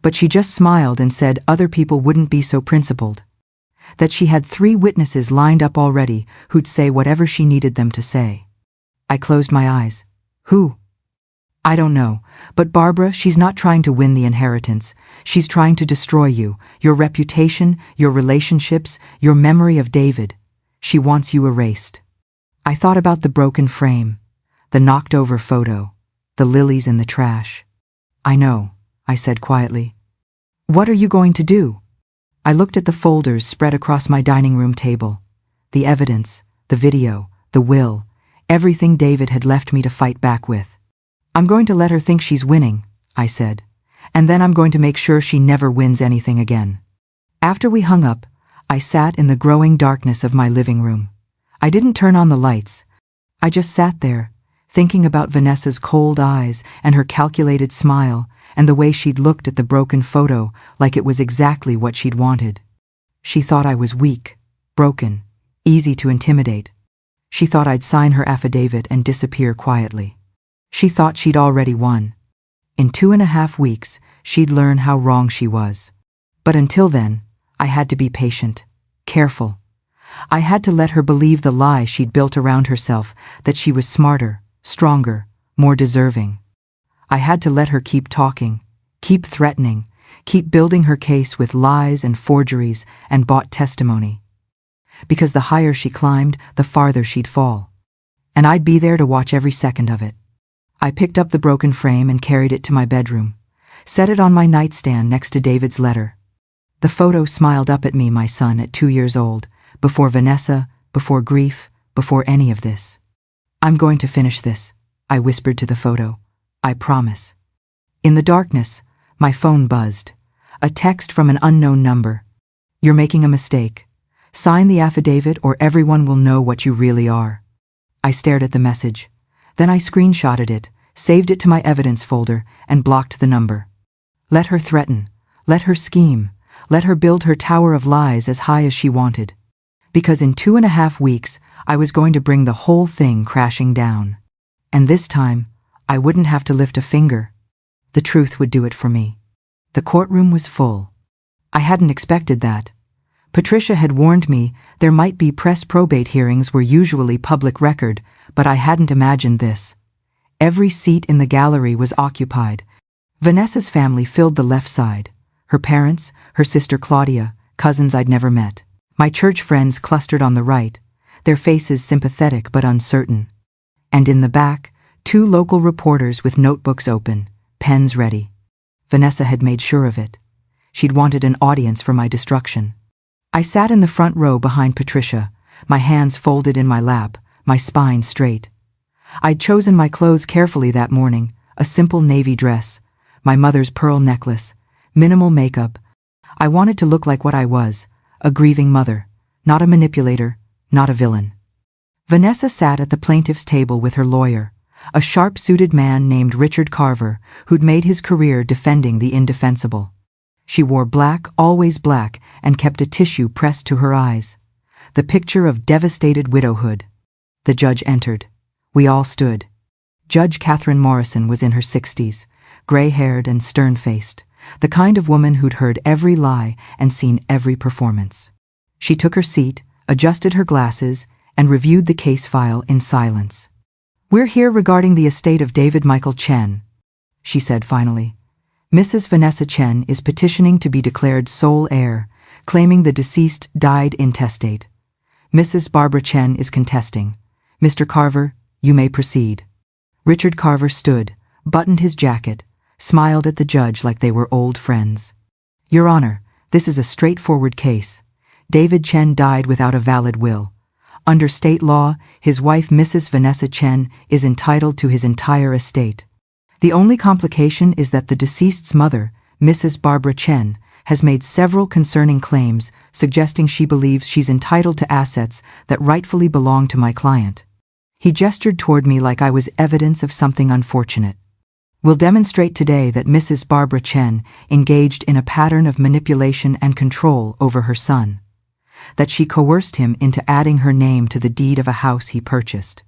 but she just smiled and said other people wouldn't be so principled. That she had 3 witnesses lined up already who'd say whatever she needed them to say. I closed my eyes. Who? I don't know, but Barbara, she's not trying to win the inheritance. She's trying to destroy you, your reputation, your relationships, your memory of David. She wants you erased. I thought about the broken frame, the knocked-over photo, the lilies in the trash. I know, I said quietly. What are you going to do? I looked at the folders spread across my dining room table. The evidence, the video, the will, everything David had left me to fight back with. I'm going to let her think she's winning, I said, and then I'm going to make sure she never wins anything again. After we hung up, I sat in the growing darkness of my living room. I didn't turn on the lights. I just sat there, thinking about Vanessa's cold eyes and her calculated smile and the way she'd looked at the broken photo like it was exactly what she'd wanted. She thought I was weak, broken, easy to intimidate. She thought I'd sign her affidavit and disappear quietly. She thought she'd already won. In 2.5 weeks, she'd learn how wrong she was. But until then, I had to be patient, careful. I had to let her believe the lie she'd built around herself, that she was smarter, stronger, more deserving. I had to let her keep talking, keep threatening, keep building her case with lies and forgeries and bought testimony. Because the higher she climbed, the farther she'd fall. And I'd be there to watch every second of it. I picked up the broken frame and carried it to my bedroom, set it on my nightstand next to David's letter. The photo smiled up at me, my son at 2 years old, before Vanessa, before grief, before any of this. I'm going to finish this, I whispered to the photo. I promise. In the darkness, my phone buzzed. A text from an unknown number. You're making a mistake. Sign the affidavit or everyone will know what you really are. I stared at the message. Then I screenshotted it, saved it to my evidence folder, and blocked the number. Let her threaten. Let her scheme. Let her build her tower of lies as high as she wanted. Because in 2.5 weeks, I was going to bring the whole thing crashing down. And this time, I wouldn't have to lift a finger. The truth would do it for me. The courtroom was full. I hadn't expected that. Patricia had warned me there might be press. Probate hearings were usually public record, but I hadn't imagined this. Every seat in the gallery was occupied. Vanessa's family filled the left side. Her parents, her sister Claudia, cousins I'd never met. My church friends clustered on the right, their faces sympathetic but uncertain. And in the back, 2 local reporters with notebooks open, pens ready. Vanessa had made sure of it. She'd wanted an audience for my destruction. I sat in the front row behind Patricia, my hands folded in my lap, my spine straight. I'd chosen my clothes carefully that morning, a simple navy dress, my mother's pearl necklace, minimal makeup. I wanted to look like what I was, a grieving mother, not a manipulator, not a villain. Vanessa sat at the plaintiff's table with her lawyer, a sharp-suited man named Richard Carver, who'd made his career defending the indefensible. She wore black, always black, and kept a tissue pressed to her eyes, the picture of devastated widowhood. The judge entered. We all stood. Judge Catherine Morrison was in her 60s, gray-haired and stern-faced, the kind of woman who'd heard every lie and seen every performance. She took her seat, adjusted her glasses, and reviewed the case file in silence. We're here regarding the estate of David Michael Chen, she said finally. Mrs. Vanessa Chen is petitioning to be declared sole heir, claiming the deceased died intestate. Mrs. Barbara Chen is contesting. Mr. Carver, you may proceed. Richard Carver stood, buttoned his jacket, smiled at the judge like they were old friends. Your Honor, this is a straightforward case. David Chen died without a valid will. Under state law, his wife Mrs. Vanessa Chen is entitled to his entire estate. The only complication is that the deceased's mother, Mrs. Barbara Chen, has made several concerning claims suggesting she believes she's entitled to assets that rightfully belong to my client. He gestured toward me like I was evidence of something unfortunate. We'll demonstrate today that Mrs. Barbara Chen engaged in a pattern of manipulation and control over her son, that she coerced him into adding her name to the deed of a house he purchased,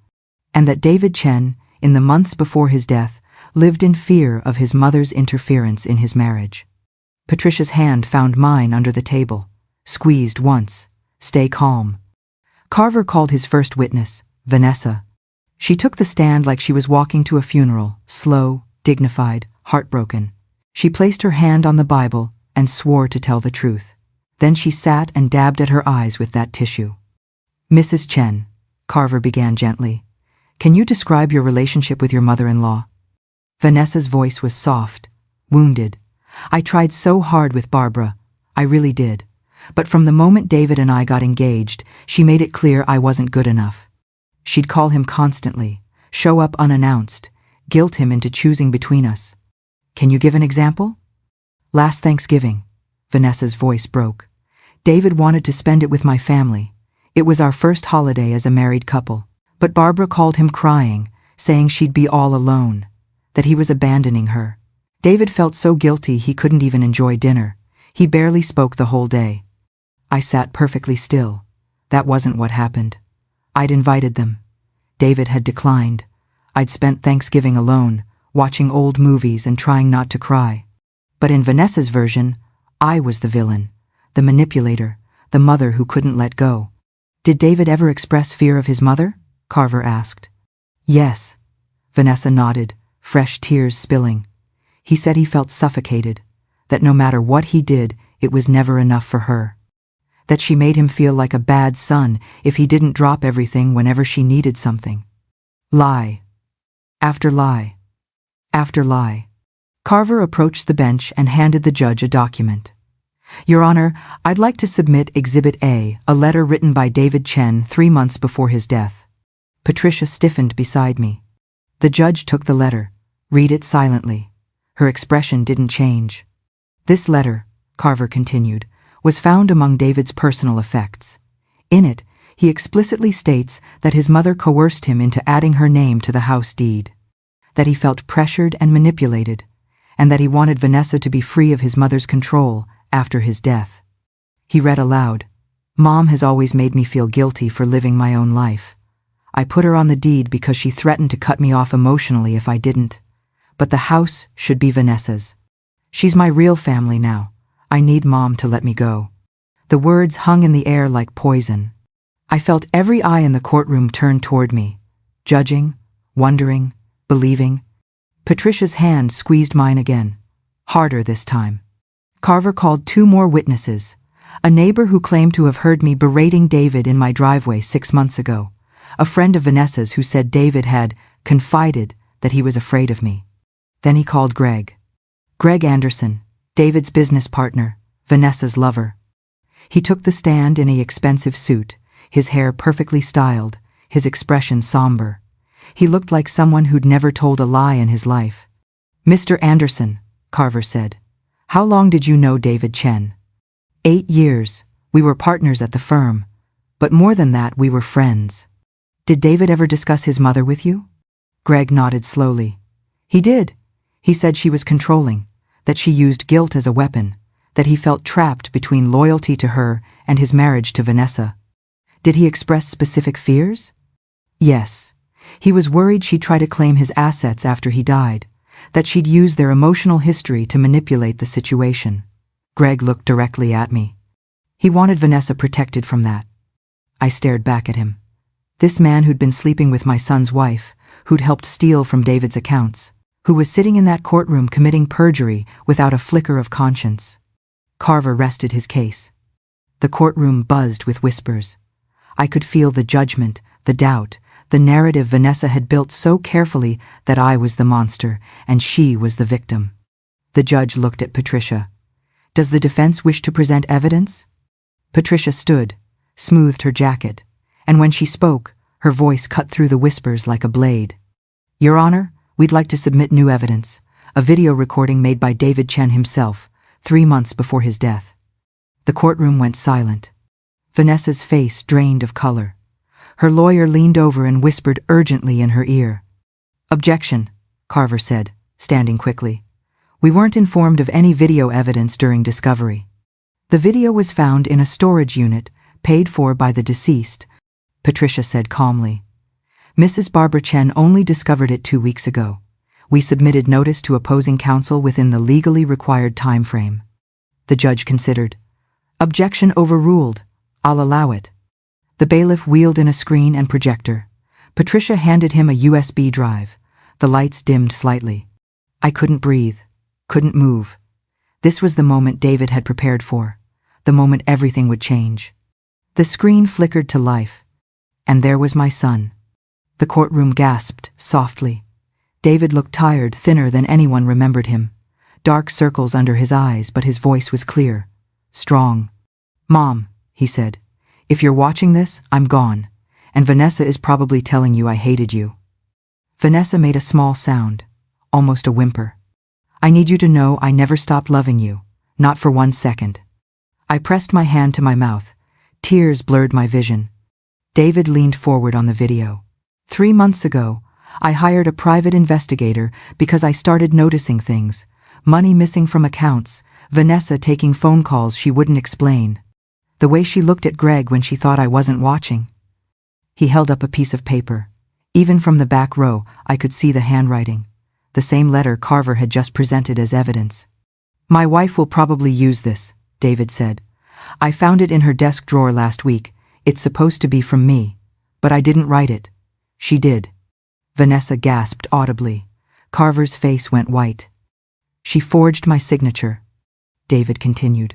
and that David Chen, in the months before his death, lived in fear of his mother's interference in his marriage. Patricia's hand found mine under the table, squeezed once. Stay calm. Carver called his first witness, Vanessa. She took the stand like she was walking to a funeral, slow, dignified, heartbroken. She placed her hand on the Bible and swore to tell the truth. Then she sat and dabbed at her eyes with that tissue. Mrs. Chen, Carver began gently, can you describe your relationship with your mother-in-law? Vanessa's voice was soft, wounded. I tried so hard with Barbara, I really did. But from the moment David and I got engaged, she made it clear I wasn't good enough. She'd call him constantly, show up unannounced, guilt him into choosing between us. Can you give an example? Last Thanksgiving, Vanessa's voice broke. David wanted to spend it with my family. It was our first holiday as a married couple. But Barbara called him crying, saying she'd be all alone, that he was abandoning her. David felt so guilty he couldn't even enjoy dinner. He barely spoke the whole day. I sat perfectly still. That wasn't what happened. I'd invited them. David had declined. I'd spent Thanksgiving alone, watching old movies and trying not to cry. But in Vanessa's version, I was the villain, the manipulator, the mother who couldn't let go. Did David ever express fear of his mother? Carver asked. Yes. Vanessa nodded, fresh tears spilling. He said he felt suffocated, that no matter what he did, it was never enough for her. That she made him feel like a bad son if he didn't drop everything whenever she needed something. Lie. After lie. After lie. Carver approached the bench and handed the judge a document. Your Honor, I'd like to submit Exhibit A, a letter written by David Chen 3 months before his death. Patricia stiffened beside me. The judge took the letter. Read it silently. Her expression didn't change. This letter, Carver continued, was found among David's personal effects. In it, he explicitly states that his mother coerced him into adding her name to the house deed, that he felt pressured and manipulated, and that he wanted Vanessa to be free of his mother's control after his death. He read aloud, Mom has always made me feel guilty for living my own life. I put her on the deed because she threatened to cut me off emotionally if I didn't. But the house should be Vanessa's. She's my real family now. I need Mom to let me go. The words hung in the air like poison. I felt every eye in the courtroom turn toward me, judging, wondering, believing. Patricia's hand squeezed mine again, harder this time. Carver called 2 more witnesses, a neighbor who claimed to have heard me berating David in my driveway 6 months ago, a friend of Vanessa's who said David had confided that he was afraid of me. Then he called Greg. Greg Anderson, David's business partner, Vanessa's lover. He took the stand in an expensive suit, his hair perfectly styled, his expression somber. He looked like someone who'd never told a lie in his life. Mr. Anderson, Carver said, how long did you know David Chen? 8 years. We were partners at the firm. But more than that, we were friends. Did David ever discuss his mother with you? Greg nodded slowly. He did. He said she was controlling, that she used guilt as a weapon, that he felt trapped between loyalty to her and his marriage to Vanessa. Did he express specific fears? Yes. He was worried she'd try to claim his assets after he died, that she'd use their emotional history to manipulate the situation. Greg looked directly at me. He wanted Vanessa protected from that. I stared back at him. This man who'd been sleeping with my son's wife, who'd helped steal from David's accounts, who was sitting in that courtroom committing perjury without a flicker of conscience. Carver rested his case. The courtroom buzzed with whispers. I could feel the judgment, the doubt, the narrative Vanessa had built so carefully that I was the monster and she was the victim. The judge looked at Patricia. Does the defense wish to present evidence? Patricia stood, smoothed her jacket, And when she spoke, her voice cut through the whispers like a blade. Your Honor, we'd like to submit new evidence, a video recording made by David Chen himself, 3 months before his death. The courtroom went silent. Vanessa's face drained of color. Her lawyer leaned over and whispered urgently in her ear. Objection, Carver said, standing quickly. We weren't informed of any video evidence during discovery. The video was found in a storage unit, paid for by the deceased, Patricia said calmly. Mrs. Barbara Chen only discovered it 2 weeks ago. We submitted notice to opposing counsel within the legally required time frame. The judge considered. Objection overruled. I'll allow it. The bailiff wheeled in a screen and projector. Patricia handed him a USB drive. The lights dimmed slightly. I couldn't breathe. Couldn't move. This was the moment David had prepared for. The moment everything would change. The screen flickered to life. And there was my son. The courtroom gasped softly. David looked tired, thinner than anyone remembered him. Dark circles under his eyes, but his voice was clear. Strong. Mom, he said. If you're watching this, I'm gone. And Vanessa is probably telling you I hated you. Vanessa made a small sound, almost a whimper. I need you to know I never stopped loving you, not for 1 second. I pressed my hand to my mouth. Tears blurred my vision. David leaned forward on the video. 3 months ago, I hired a private investigator because I started noticing things. Money missing from accounts, Vanessa taking phone calls she wouldn't explain. The way she looked at Greg when she thought I wasn't watching. He held up a piece of paper. Even from the back row, I could see the handwriting. The same letter Carver had just presented as evidence. My wife will probably use this, David said. I found it in her desk drawer last week. It's supposed to be from me. But I didn't write it. She did. Vanessa gasped audibly. Carver's face went white. She forged my signature, David continued.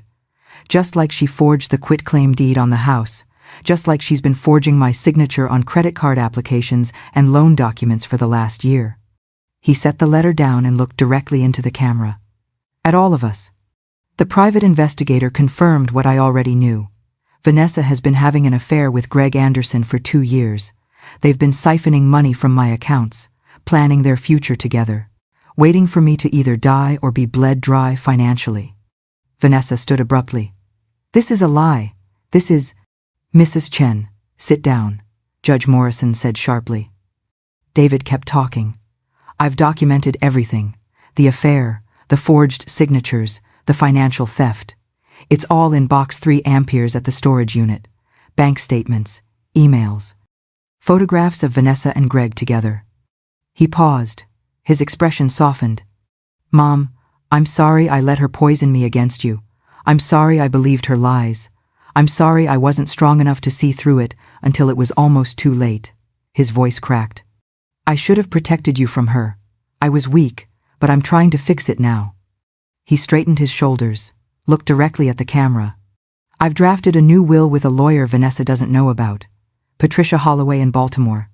Just like she forged the quitclaim deed on the house. Just like she's been forging my signature on credit card applications and loan documents for the last year. He set the letter down and looked directly into the camera. At all of us. The private investigator confirmed what I already knew. Vanessa has been having an affair with Greg Anderson for 2 years. They've been siphoning money from my accounts, planning their future together, waiting for me to either die or be bled dry financially. Vanessa stood abruptly. This is a lie. This is... Mrs. Chen, sit down, Judge Morrison said sharply. David kept talking. I've documented everything. The affair, the forged signatures, the financial theft. It's all in box 3 amperes at the storage unit. Bank statements, emails, photographs of Vanessa and Greg together. He paused. His expression softened. Mom, I'm sorry I let her poison me against you. I'm sorry I believed her lies. I'm sorry I wasn't strong enough to see through it until it was almost too late. His voice cracked. I should have protected you from her. I was weak, but I'm trying to fix it now. He straightened his shoulders, looked directly at the camera. I've drafted a new will with a lawyer Vanessa doesn't know about. Patricia Holloway in Baltimore.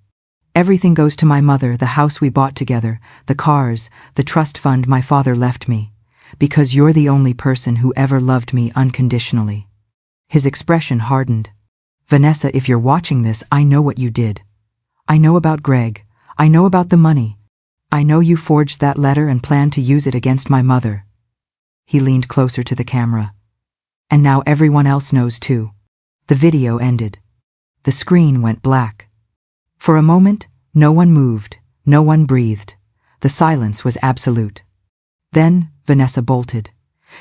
Everything goes to my mother, the house we bought together, the cars, the trust fund my father left me. Because you're the only person who ever loved me unconditionally. His expression hardened. Vanessa, if you're watching this, I know what you did. I know about Greg. I know about the money. I know you forged that letter and planned to use it against my mother. He leaned closer to the camera. And now everyone else knows too. The video ended. The screen went black. For a moment, no one moved, no one breathed. The silence was absolute. Then, Vanessa bolted.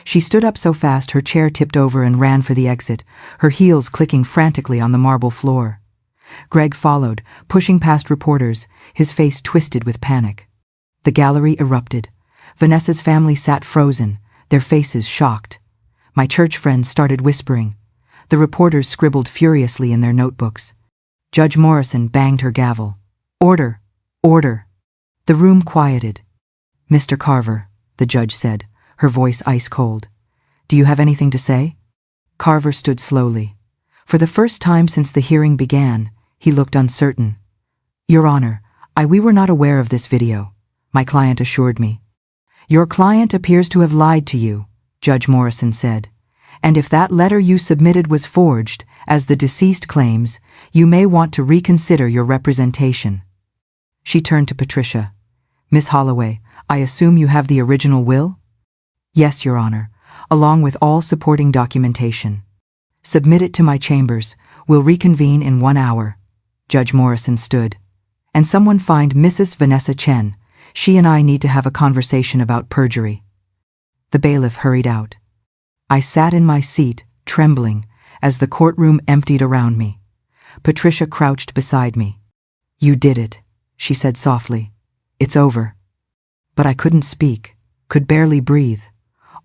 She stood up so fast her chair tipped over and ran for the exit, her heels clicking frantically on the marble floor. Greg followed, pushing past reporters, his face twisted with panic. The gallery erupted. Vanessa's family sat frozen, their faces shocked. My church friends started whispering. The reporters scribbled furiously in their notebooks. Judge Morrison banged her gavel. Order! Order! The room quieted. Mr. Carver, the judge said, her voice ice-cold. Do you have anything to say? Carver stood slowly. For the first time since the hearing began, he looked uncertain. Your Honor, we were not aware of this video, my client assured me. Your client appears to have lied to you, Judge Morrison said. And if that letter you submitted was forged, As the deceased claims, you may want to reconsider your representation. She turned to Patricia. Miss Holloway, I assume you have the original will? Yes, Your Honor, along with all supporting documentation. Submit it to my chambers. We'll reconvene in 1 hour. Judge Morrison stood. And someone find Mrs. Vanessa Chen. She and I need to have a conversation about perjury. The bailiff hurried out. I sat in my seat, trembling, as the courtroom emptied around me. Patricia crouched beside me. You did it, she said softly. It's over. But I couldn't speak, could barely breathe.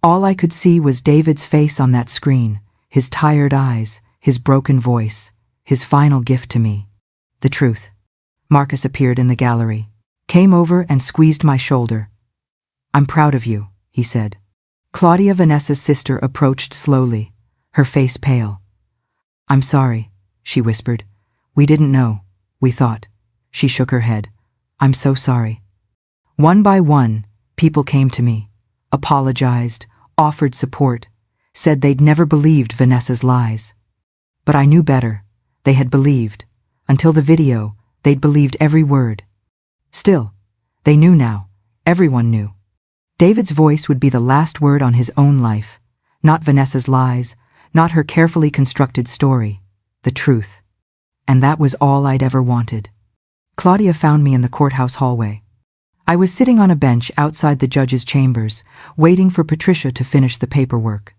All I could see was David's face on that screen, his tired eyes, his broken voice, his final gift to me. The truth. Marcus appeared in the gallery, came over and squeezed my shoulder. I'm proud of you, he said. Claudia, Vanessa's sister, approached slowly, her face pale. I'm sorry, she whispered. We didn't know, we thought. She shook her head. I'm so sorry. One by one, people came to me, apologized, offered support, said they'd never believed Vanessa's lies. But I knew better. They had believed. Until the video, they'd believed every word. Still, they knew now. Everyone knew. David's voice would be the last word on his own life. Not Vanessa's lies, not her carefully constructed story. The truth. And that was all I'd ever wanted. Claudia found me in the courthouse hallway. I was sitting on a bench outside the judge's chambers, waiting for Patricia to finish the paperwork.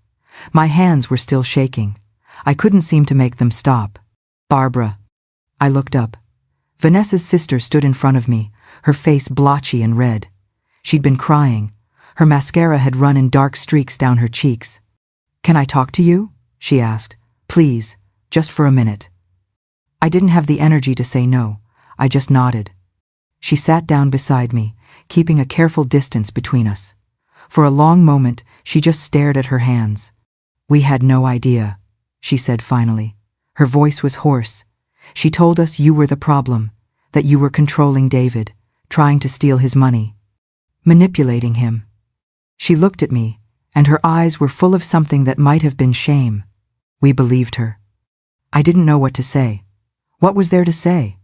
My hands were still shaking. I couldn't seem to make them stop. Barbara. I looked up. Vanessa's sister stood in front of me, her face blotchy and red. She'd been crying. Her mascara had run in dark streaks down her cheeks. Can I talk to you? She asked. Please, just for a minute. I didn't have the energy to say no. I just nodded. She sat down beside me, keeping a careful distance between us. For a long moment, she just stared at her hands. We had no idea, she said finally. Her voice was hoarse. She told us you were the problem, that you were controlling David, trying to steal his money, manipulating him. She looked at me, and her eyes were full of something that might have been shame. We believed her. I didn't know what to say. What was there to say?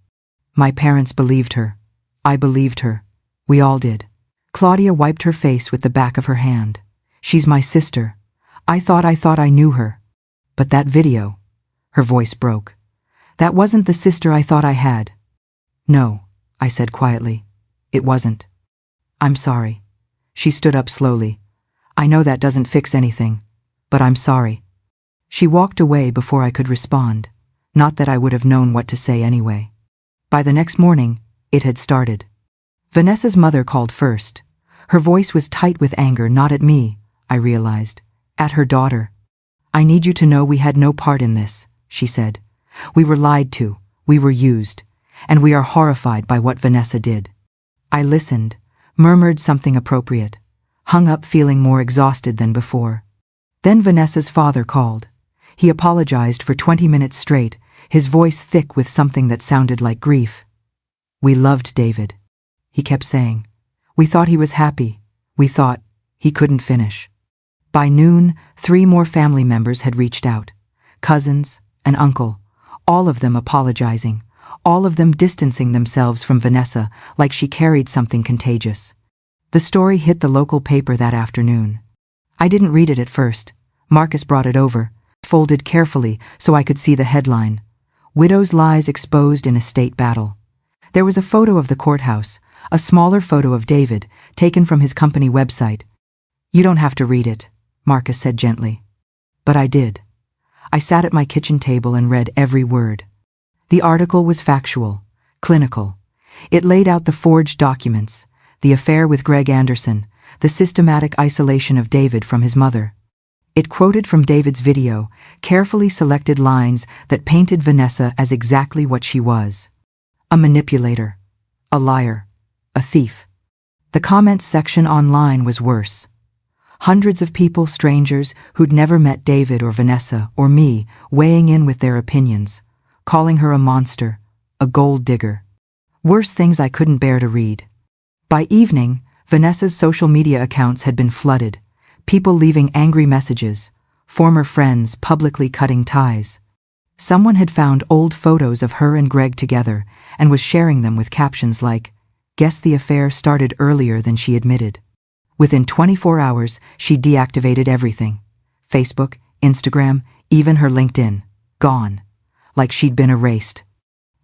My parents believed her. I believed her. We all did. Claudia wiped her face with the back of her hand. She's my sister. I thought I knew her. But that video, her voice broke. That wasn't the sister I thought I had. No, I said quietly. It wasn't. I'm sorry. She stood up slowly. I know that doesn't fix anything, but I'm sorry. She walked away before I could respond. Not that I would have known what to say anyway. By the next morning, it had started. Vanessa's mother called first. Her voice was tight with anger, not at me, I realized. At her daughter. I need you to know we had no part in this, she said. We were lied to, we were used, and we are horrified by what Vanessa did. I listened, murmured something appropriate, hung up feeling more exhausted than before. Then Vanessa's father called. He apologized for 20 minutes straight, his voice thick with something that sounded like grief. We loved David, he kept saying. We thought he was happy. We thought he couldn't finish. By noon, 3 more family members had reached out. Cousins, an uncle, all of them apologizing, all of them distancing themselves from Vanessa like she carried something contagious. The story hit the local paper that afternoon. I didn't read it at first. Marcus brought it over, folded carefully so I could see the headline. Widow's Lies Exposed in a State Battle. There was a photo of the courthouse, a smaller photo of David, taken from his company website. You don't have to read it, Marcus said gently. But I did. I sat at my kitchen table and read every word. The article was factual, clinical. It laid out the forged documents, the affair with Greg Anderson, the systematic isolation of David from his mother. It quoted from David's video, carefully selected lines that painted Vanessa as exactly what she was. A manipulator, a liar, a thief. The comments section online was worse. Hundreds of people, strangers, who'd never met David or Vanessa or me, weighing in with their opinions, calling her a monster, a gold digger. Worse things I couldn't bear to read. By evening, Vanessa's social media accounts had been flooded, people leaving angry messages, former friends publicly cutting ties. Someone had found old photos of her and Greg together and was sharing them with captions like, "Guess the affair started earlier than she admitted." Within 24 hours, she deactivated everything. Facebook, Instagram, even her LinkedIn. Gone. Like she'd been erased.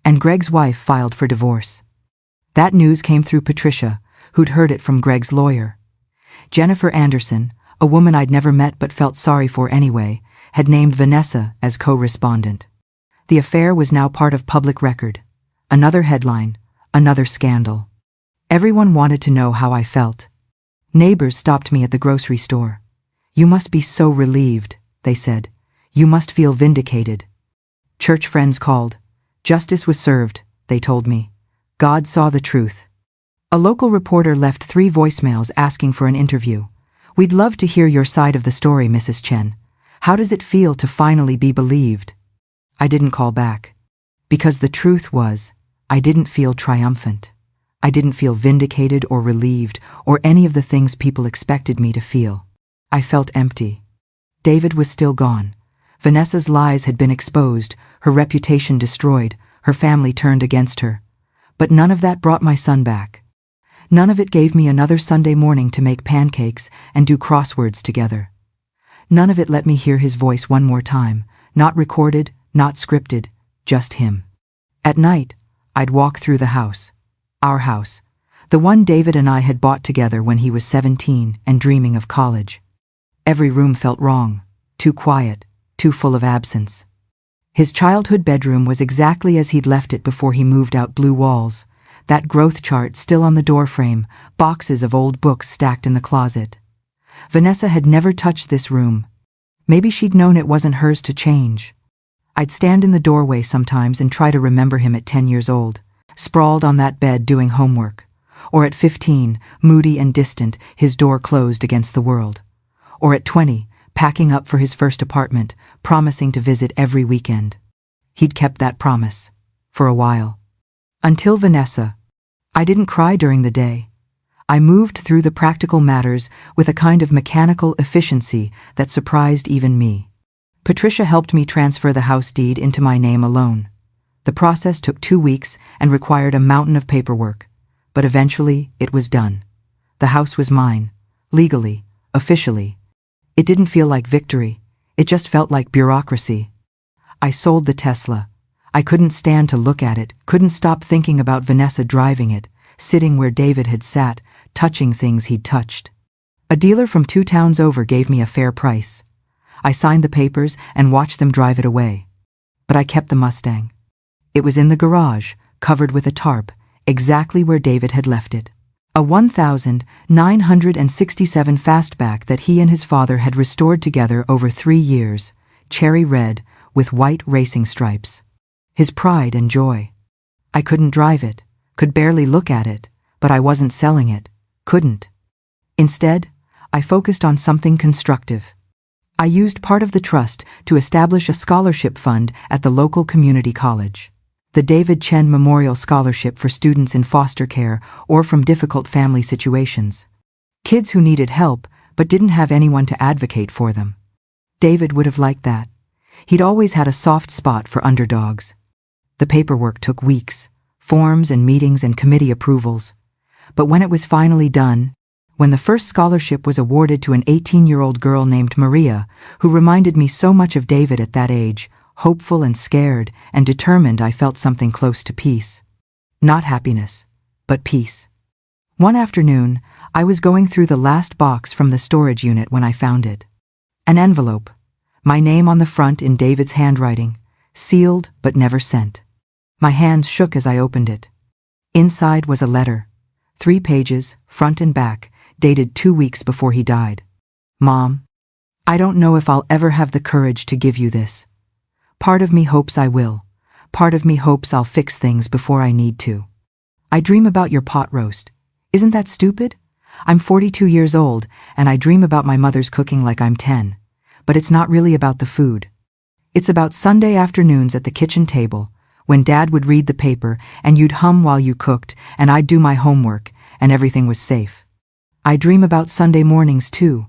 And Greg's wife filed for divorce. That news came through Patricia, who'd heard it from Greg's lawyer. Jennifer Anderson, a woman I'd never met but felt sorry for anyway, had named Vanessa as co-respondent. The affair was now part of public record. Another headline, another scandal. Everyone wanted to know how I felt. Neighbors stopped me at the grocery store. "You must be so relieved," they said. "You must feel vindicated." Church friends called. "Justice was served," they told me. "God saw the truth." A local reporter left 3 voicemails asking for an interview. "We'd love to hear your side of the story, Mrs. Chen. How does it feel to finally be believed?" I didn't call back. Because the truth was, I didn't feel triumphant. I didn't feel vindicated or relieved or any of the things people expected me to feel. I felt empty. David was still gone. Vanessa's lies had been exposed, her reputation destroyed, her family turned against her. But none of that brought my son back. None of it gave me another Sunday morning to make pancakes and do crosswords together. None of it let me hear his voice one more time, not recorded, not scripted, just him. At night, I'd walk through the house. Our house. The one David and I had bought together when he was 17 and dreaming of college. Every room felt wrong, too quiet, too full of absence. His childhood bedroom was exactly as he'd left it before he moved out. Blue walls, that growth chart still on the doorframe, boxes of old books stacked in the closet. Vanessa had never touched this room. Maybe she'd known it wasn't hers to change. I'd stand in the doorway sometimes and try to remember him at 10 years old, sprawled on that bed doing homework. Or at 15, moody and distant, his door closed against the world. Or at 20, packing up for his first apartment, promising to visit every weekend. He'd kept that promise. For a while. Until Vanessa. I didn't cry during the day. I moved through the practical matters with a kind of mechanical efficiency that surprised even me. Patricia helped me transfer the house deed into my name alone. The process took 2 weeks and required a mountain of paperwork, but eventually it was done. The house was mine, legally, officially. It didn't feel like victory, it just felt like bureaucracy. I sold the Tesla. I couldn't stand to look at it, couldn't stop thinking about Vanessa driving it, sitting where David had sat, touching things he'd touched. A dealer from 2 towns over gave me a fair price. I signed the papers and watched them drive it away. But I kept the Mustang. It was in the garage, covered with a tarp, exactly where David had left it. A 1967 fastback that he and his father had restored together over 3 years, cherry red with white racing stripes. His pride and joy. I couldn't drive it, could barely look at it, but I wasn't selling it, couldn't. Instead, I focused on something constructive. I used part of the trust to establish a scholarship fund at the local community college. The David Chen Memorial Scholarship for students in foster care or from difficult family situations. Kids who needed help but didn't have anyone to advocate for them. David would have liked that. He'd always had a soft spot for underdogs. The paperwork took weeks, forms and meetings and committee approvals. But when it was finally done, when the first scholarship was awarded to an 18-year-old girl named Maria, who reminded me so much of David at that age, hopeful and scared and determined, I felt something close to peace. Not happiness, but peace. One afternoon, I was going through the last box from the storage unit when I found it. An envelope. My name on the front in David's handwriting, sealed but never sent. My hands shook as I opened it. Inside was a letter. 3 pages, front and back, dated 2 weeks before he died. Mom, I don't know if I'll ever have the courage to give you this. Part of me hopes I will. Part of me hopes I'll fix things before I need to. I dream about your pot roast. Isn't that stupid? I'm 42 years old, and I dream about my mother's cooking like I'm 10. But it's not really about the food. It's about Sunday afternoons at the kitchen table, when Dad would read the paper and you'd hum while you cooked, and I'd do my homework, and everything was safe. I dream about Sunday mornings too,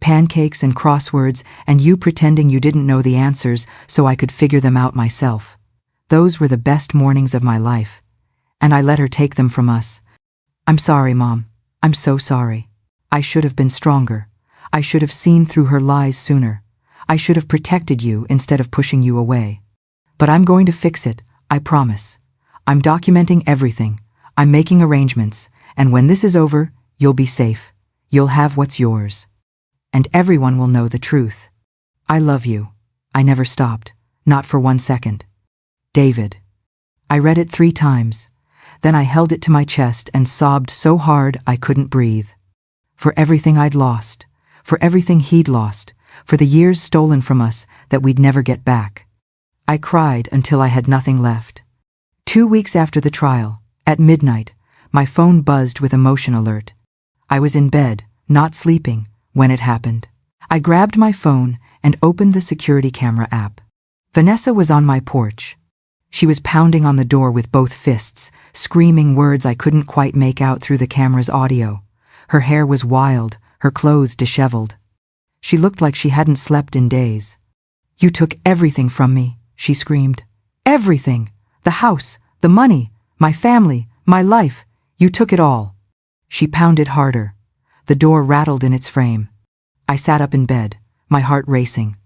pancakes and crosswords, and you pretending you didn't know the answers so I could figure them out myself. Those were the best mornings of my life. And I let her take them from us. I'm sorry, Mom. I'm so sorry. I should have been stronger. I should have seen through her lies sooner. I should have protected you instead of pushing you away. But I'm going to fix it, I promise. I'm documenting everything. I'm making arrangements. And when this is over, you'll be safe. You'll have what's yours. And everyone will know the truth. I love you. I never stopped. Not for 1 second. David. I read it 3 times. Then I held it to my chest and sobbed so hard I couldn't breathe. For everything I'd lost. For everything he'd lost. For the years stolen from us that we'd never get back. I cried until I had nothing left. 2 weeks after the trial, at midnight, my phone buzzed with emotion alert. I was in bed, not sleeping, when it happened. I grabbed my phone and opened the security camera app. Vanessa was on my porch. She was pounding on the door with both fists, screaming words I couldn't quite make out through the camera's audio. Her hair was wild, her clothes disheveled. She looked like she hadn't slept in days. "You took everything from me," she screamed. "Everything! The house, the money, my family, my life. You took it all." She pounded harder. The door rattled in its frame. I sat up in bed, my heart racing.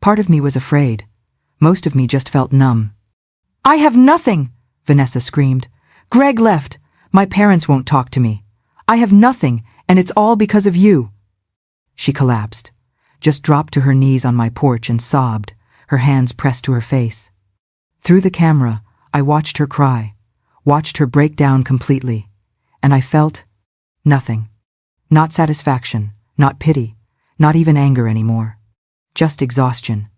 Part of me was afraid. Most of me just felt numb. "I have nothing!" Vanessa screamed. "Greg left. My parents won't talk to me. I have nothing, and it's all because of you." She collapsed, just dropped to her knees on my porch and sobbed, her hands pressed to her face. Through the camera, I watched her cry, watched her break down completely, and I felt nothing. Not satisfaction, not pity, not even anger anymore. Just exhaustion.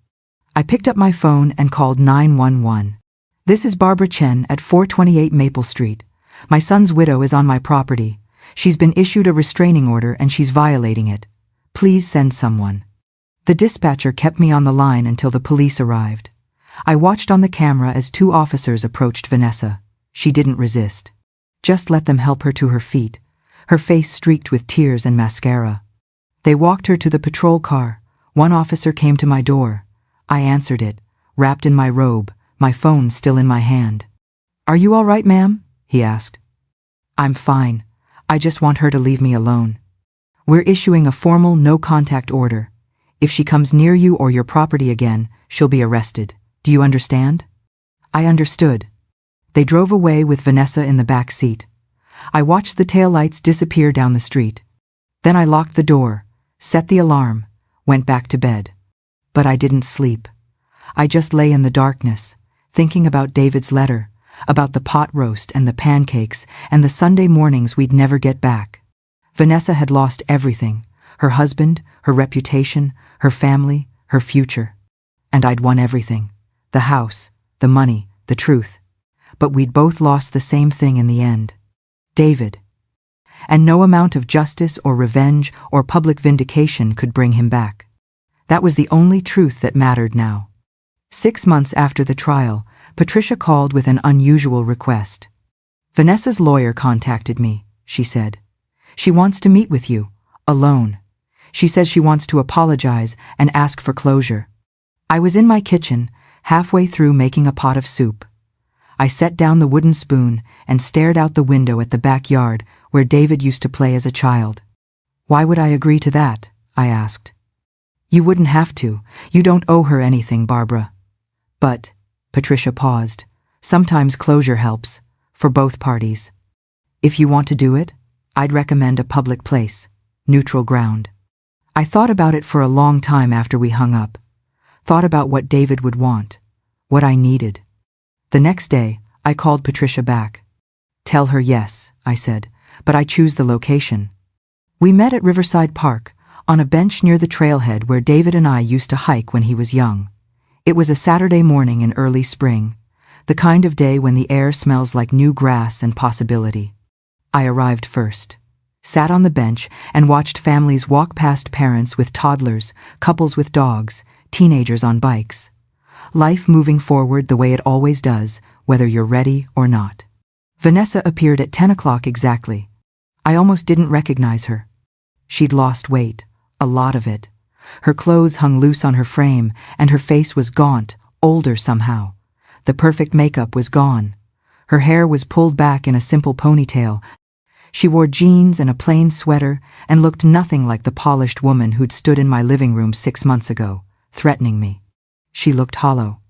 I picked up my phone and called 911. "This is Barbara Chen at 428 Maple Street. My son's widow is on my property. She's been issued a restraining order and she's violating it. Please send someone." The dispatcher kept me on the line until the police arrived. I watched on the camera as 2 officers approached Vanessa. She didn't resist. Just let them help her to her feet, her face streaked with tears and mascara. They walked her to the patrol car. 1 officer came to my door. I answered it, wrapped in my robe, my phone still in my hand. "Are you all right, ma'am?" he asked. "I'm fine. I just want her to leave me alone. We're issuing a formal no-contact order. If she comes near you or your property again, she'll be arrested. Do you understand?" I understood. They drove away with Vanessa in the back seat. I watched the taillights disappear down the street. Then I locked the door, set the alarm, went back to bed. But I didn't sleep. I just lay in the darkness, thinking about David's letter, about the pot roast and the pancakes and the Sunday mornings we'd never get back. Vanessa had lost everything, her husband, her reputation, her family, her future. And I'd won everything, the house, the money, the truth. But we'd both lost the same thing in the end. David. And no amount of justice or revenge or public vindication could bring him back. That was the only truth that mattered now. 6 months after the trial, Patricia called with an unusual request. "Vanessa's lawyer contacted me," she said. "She wants to meet with you, alone. She says she wants to apologize and ask for closure." I was in my kitchen, halfway through making a pot of soup. I set down the wooden spoon and stared out the window at the backyard where David used to play as a child. "Why would I agree to that?" I asked. "You wouldn't have to. You don't owe her anything, Barbara." "But," Patricia paused, "sometimes closure helps, for both parties. If you want to do it, I'd recommend a public place, neutral ground." I thought about it for a long time after we hung up. Thought about what David would want, what I needed. The next day, I called Patricia back. "Tell her yes," I said, "but I choose the location." We met at Riverside Park, on a bench near the trailhead where David and I used to hike when he was young. It was a Saturday morning in early spring, the kind of day when the air smells like new grass and possibility. I arrived first, sat on the bench and watched families walk past parents with toddlers, couples with dogs, teenagers on bikes. Life moving forward the way it always does, whether you're ready or not. Vanessa appeared at 10 o'clock exactly. I almost didn't recognize her. She'd lost weight, A lot of it. Her clothes hung loose on her frame, and her face was gaunt, older somehow. The perfect makeup was gone. Her hair was pulled back in a simple ponytail. She wore jeans and a plain sweater and looked nothing like the polished woman who'd stood in my living room 6 months ago, threatening me. She looked hollow.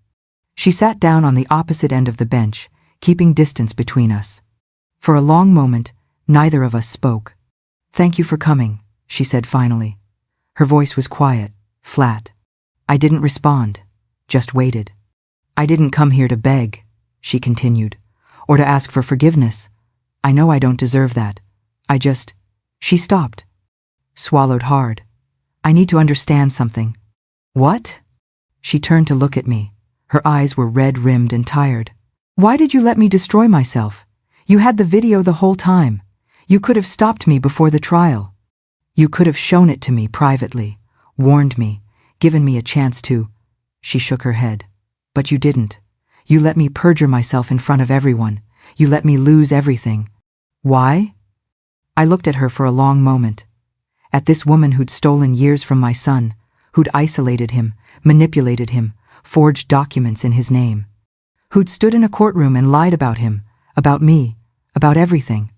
She sat down on the opposite end of the bench, keeping distance between us. For a long moment, neither of us spoke. "Thank you for coming," she said finally. Her voice was quiet, flat. I didn't respond, just waited. "I didn't come here to beg," she continued, "or to ask for forgiveness. I know I don't deserve that. She stopped. Swallowed hard. "I need to understand something." "What?" She turned to look at me. Her eyes were red-rimmed and tired. "Why did you let me destroy myself? You had the video the whole time. You could have stopped me before the trial. You could have shown it to me privately, warned me, given me a chance to." She shook her head. "But you didn't. You let me perjure myself in front of everyone. You let me lose everything. Why?" I looked at her for a long moment. At this woman who'd stolen years from my son, who'd isolated him, manipulated him, forged documents in his name, who'd stood in a courtroom and lied about him, about me, about everything.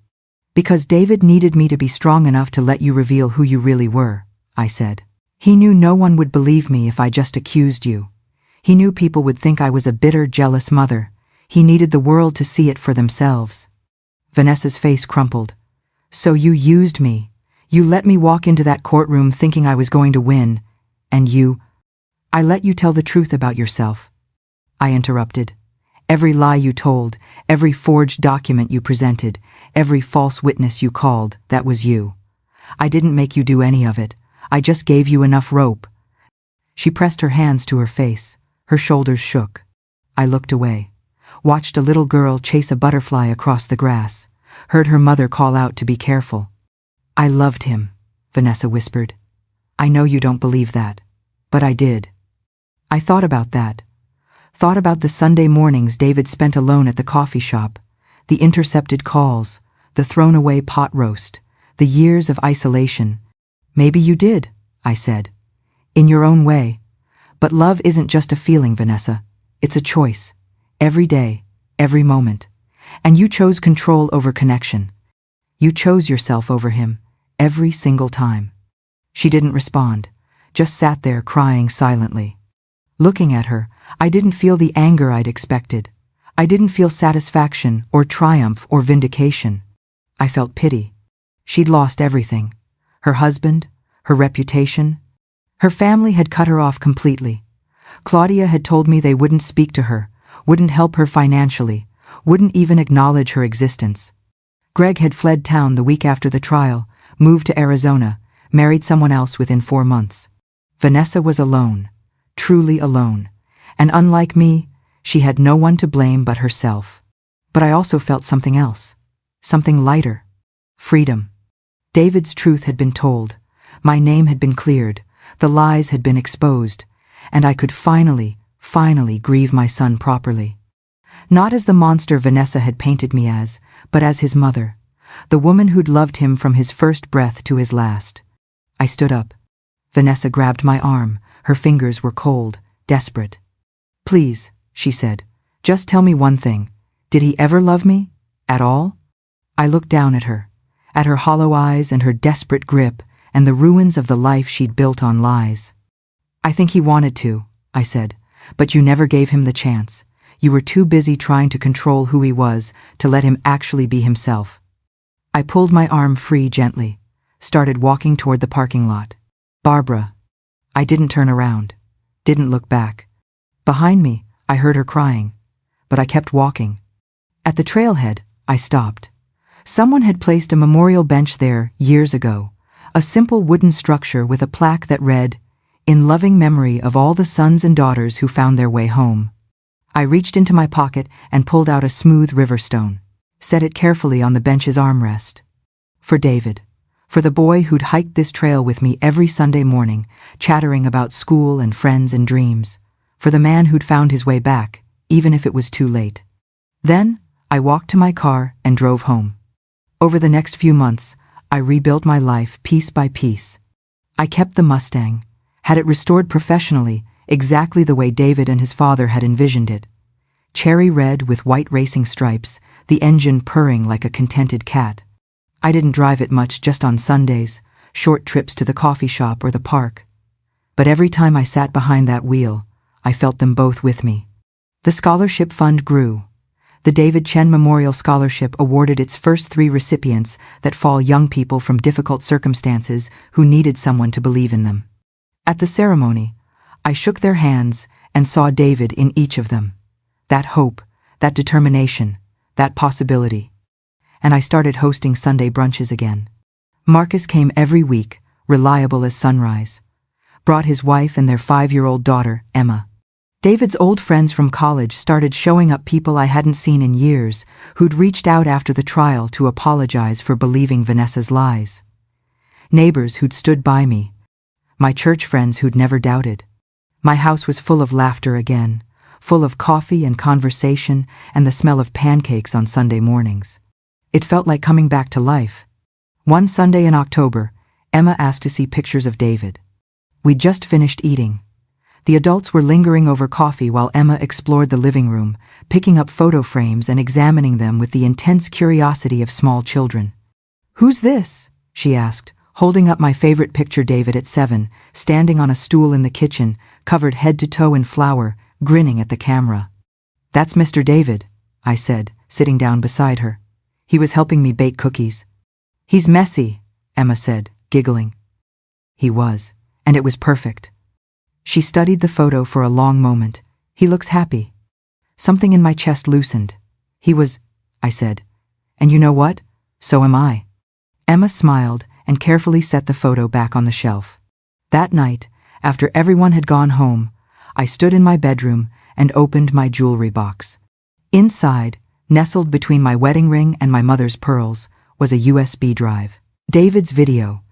"Because David needed me to be strong enough to let you reveal who you really were," I said. "He knew no one would believe me if I just accused you. He knew people would think I was a bitter, jealous mother. He needed the world to see it for themselves." Vanessa's face crumpled. "So you used me. You let me walk into that courtroom thinking I was going to win. And I let you tell the truth about yourself." I interrupted. "Every lie you told, every forged document you presented, every false witness you called, that was you. I didn't make you do any of it. I just gave you enough rope." She pressed her hands to her face. Her shoulders shook. I looked away, watched a little girl chase a butterfly across the grass, heard her mother call out to be careful. "I loved him," Vanessa whispered. "I know you don't believe that, but I did." I thought about that. Thought about the Sunday mornings David spent alone at the coffee shop, the intercepted calls, the thrown-away pot roast, the years of isolation. "Maybe you did," I said. "In your own way. But love isn't just a feeling, Vanessa. It's a choice. Every day, every moment. And you chose control over connection. You chose yourself over him, every single time." She didn't respond, just sat there crying silently. Looking at her, I didn't feel the anger I'd expected. I didn't feel satisfaction or triumph or vindication. I felt pity. She'd lost everything. Her husband, her reputation. Her family had cut her off completely. Claudia had told me they wouldn't speak to her, wouldn't help her financially, wouldn't even acknowledge her existence. Greg had fled town the week after the trial, moved to Arizona, married someone else within 4 months. Vanessa was alone, truly alone, and unlike me, she had no one to blame but herself. But I also felt something else, something lighter. Freedom. David's truth had been told, my name had been cleared, the lies had been exposed, and I could finally grieve my son properly. Not as the monster Vanessa had painted me as, but as his mother, the woman who'd loved him from his first breath to his last. I stood up. Vanessa grabbed my arm. Her fingers were cold, desperate. "Please," she said, "just tell me one thing. Did he ever love me? At all?" I looked down at her hollow eyes and her desperate grip and the ruins of the life she'd built on lies. "I think he wanted to," I said, "but you never gave him the chance. You were too busy trying to control who he was to let him actually be himself." I pulled my arm free gently, started walking toward the parking lot. "Barbara." I didn't turn around, didn't look back. Behind me, I heard her crying, but I kept walking. At the trailhead, I stopped. Someone had placed a memorial bench there years ago, a simple wooden structure with a plaque that read, "In loving memory of all the sons and daughters who found their way home." I reached into my pocket and pulled out a smooth river stone, set it carefully on the bench's armrest. For David. For the boy who'd hiked this trail with me every Sunday morning, chattering about school and friends and dreams. For the man who'd found his way back, even if it was too late. Then, I walked to my car and drove home. Over the next few months, I rebuilt my life piece by piece. I kept the Mustang, had it restored professionally, exactly the way David and his father had envisioned it. Cherry red with white racing stripes, the engine purring like a contented cat. I didn't drive it much, just on Sundays, short trips to the coffee shop or the park. But every time I sat behind that wheel, I felt them both with me. The scholarship fund grew. The David Chen Memorial Scholarship awarded its first 3 recipients that fall young people from difficult circumstances who needed someone to believe in them. At the ceremony, I shook their hands and saw David in each of them. That hope, that determination, that possibility. And I started hosting Sunday brunches again. Marcus came every week, reliable as sunrise. Brought his wife and their 5-year-old daughter, Emma. David's old friends from college started showing up, people I hadn't seen in years, who'd reached out after the trial to apologize for believing Vanessa's lies. Neighbors who'd stood by me. My church friends who'd never doubted. My house was full of laughter again, full of coffee and conversation and the smell of pancakes on Sunday mornings. It felt like coming back to life. One Sunday in October, Emma asked to see pictures of David. We'd just finished eating. The adults were lingering over coffee while Emma explored the living room, picking up photo frames and examining them with the intense curiosity of small children. "Who's this?" she asked, holding up my favorite picture, David at 7, standing on a stool in the kitchen, covered head to toe in flour, grinning at the camera. "That's Mr. David," I said, sitting down beside her. "He was helping me bake cookies." "He's messy," Emma said, giggling. He was, and it was perfect. She studied the photo for a long moment. "He looks happy." Something in my chest loosened. "He was," I said. "And you know what? So am I." Emma smiled and carefully set the photo back on the shelf. That night, after everyone had gone home, I stood in my bedroom and opened my jewelry box. Inside, nestled between my wedding ring and my mother's pearls, was a USB drive. David's video.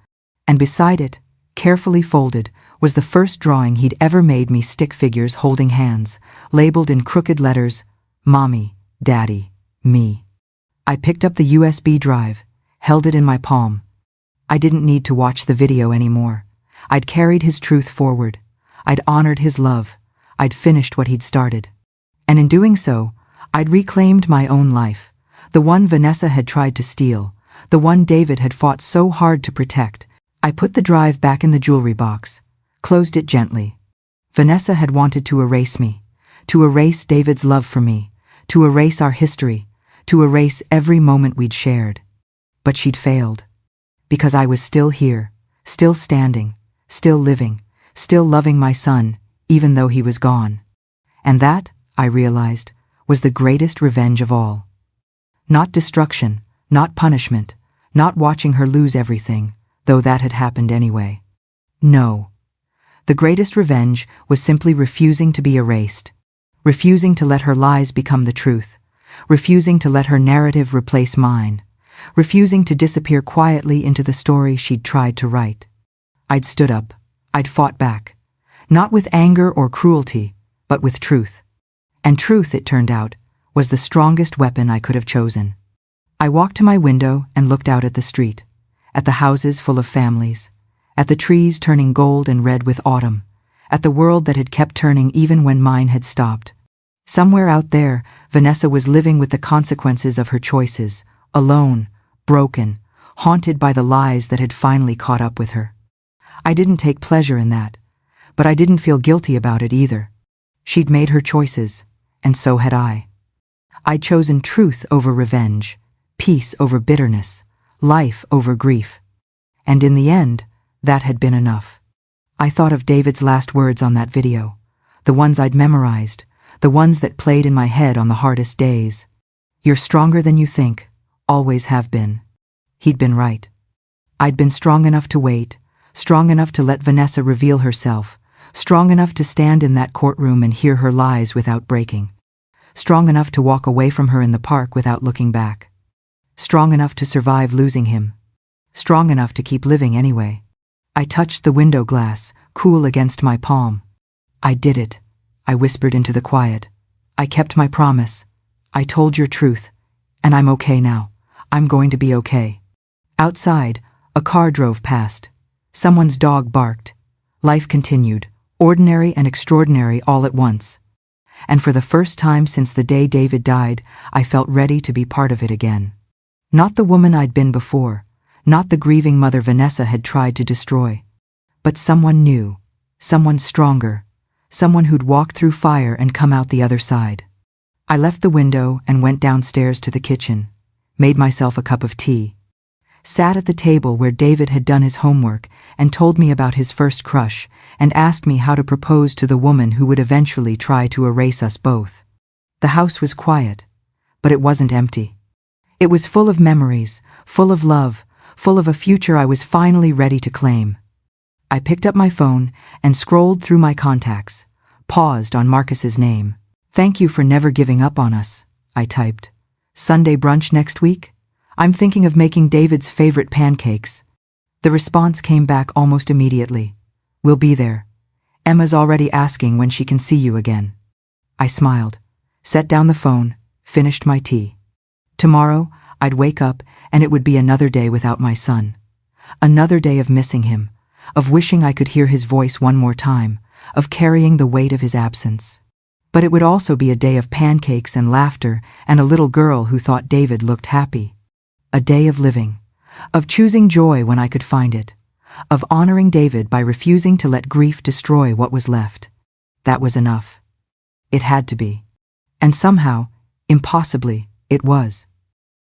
And beside it, carefully folded, was the first drawing he'd ever made me, stick figures holding hands, labeled in crooked letters, Mommy, Daddy, me. I picked up the USB drive, held it in my palm. I didn't need to watch the video anymore. I'd carried his truth forward. I'd honored his love. I'd finished what he'd started. And in doing so, I'd reclaimed my own life, the one Vanessa had tried to steal, the one David had fought so hard to protect. I put the drive back in the jewelry box, closed it gently. Vanessa had wanted to erase me, to erase David's love for me, to erase our history, to erase every moment we'd shared. But she'd failed. Because I was still here, still standing, still living, still loving my son, even though he was gone. And that, I realized, was the greatest revenge of all. Not destruction, not punishment, not watching her lose everything, though that had happened anyway. No. The greatest revenge was simply refusing to be erased, refusing to let her lies become the truth, refusing to let her narrative replace mine, refusing to disappear quietly into the story she'd tried to write. I'd stood up. I'd fought back. Not with anger or cruelty, but with truth. And truth, it turned out, was the strongest weapon I could have chosen. I walked to my window and looked out at the street, at the houses full of families, at the trees turning gold and red with autumn, at the world that had kept turning even when mine had stopped. Somewhere out there, Vanessa was living with the consequences of her choices, alone, broken, haunted by the lies that had finally caught up with her. I didn't take pleasure in that, but I didn't feel guilty about it either. She'd made her choices, and so had I. I'd chosen truth over revenge, peace over bitterness, life over grief. And in the end, that had been enough. I thought of David's last words on that video, the ones I'd memorized, the ones that played in my head on the hardest days. "You're stronger than you think, always have been." He'd been right. I'd been strong enough to wait, strong enough to let Vanessa reveal herself, strong enough to stand in that courtroom and hear her lies without breaking, strong enough to walk away from her in the park without looking back, strong enough to survive losing him, strong enough to keep living anyway. I touched the window glass, cool against my palm. "I did it," I whispered into the quiet. "I kept my promise. I told your truth. And I'm okay now. I'm going to be okay." Outside, a car drove past. Someone's dog barked. Life continued, ordinary and extraordinary all at once. And for the first time since the day David died, I felt ready to be part of it again. Not the woman I'd been before, not the grieving mother Vanessa had tried to destroy, but someone new, someone stronger, someone who'd walked through fire and come out the other side. I left the window and went downstairs to the kitchen, made myself a cup of tea, sat at the table where David had done his homework and told me about his first crush and asked me how to propose to the woman who would eventually try to erase us both. The house was quiet, but it wasn't empty. It was full of memories, full of love, full of a future I was finally ready to claim. I picked up my phone and scrolled through my contacts, paused on Marcus's name. "Thank you for never giving up on us," I typed. "Sunday brunch next week? I'm thinking of making David's favorite pancakes." The response came back almost immediately. "We'll be there. Emma's already asking when she can see you again." I smiled, set down the phone, finished my tea. Tomorrow, I'd wake up and it would be another day without my son. Another day of missing him, of wishing I could hear his voice one more time, of carrying the weight of his absence. But it would also be a day of pancakes and laughter and a little girl who thought David looked happy. A day of living, of choosing joy when I could find it, of honoring David by refusing to let grief destroy what was left. That was enough. It had to be. And somehow, impossibly, it was.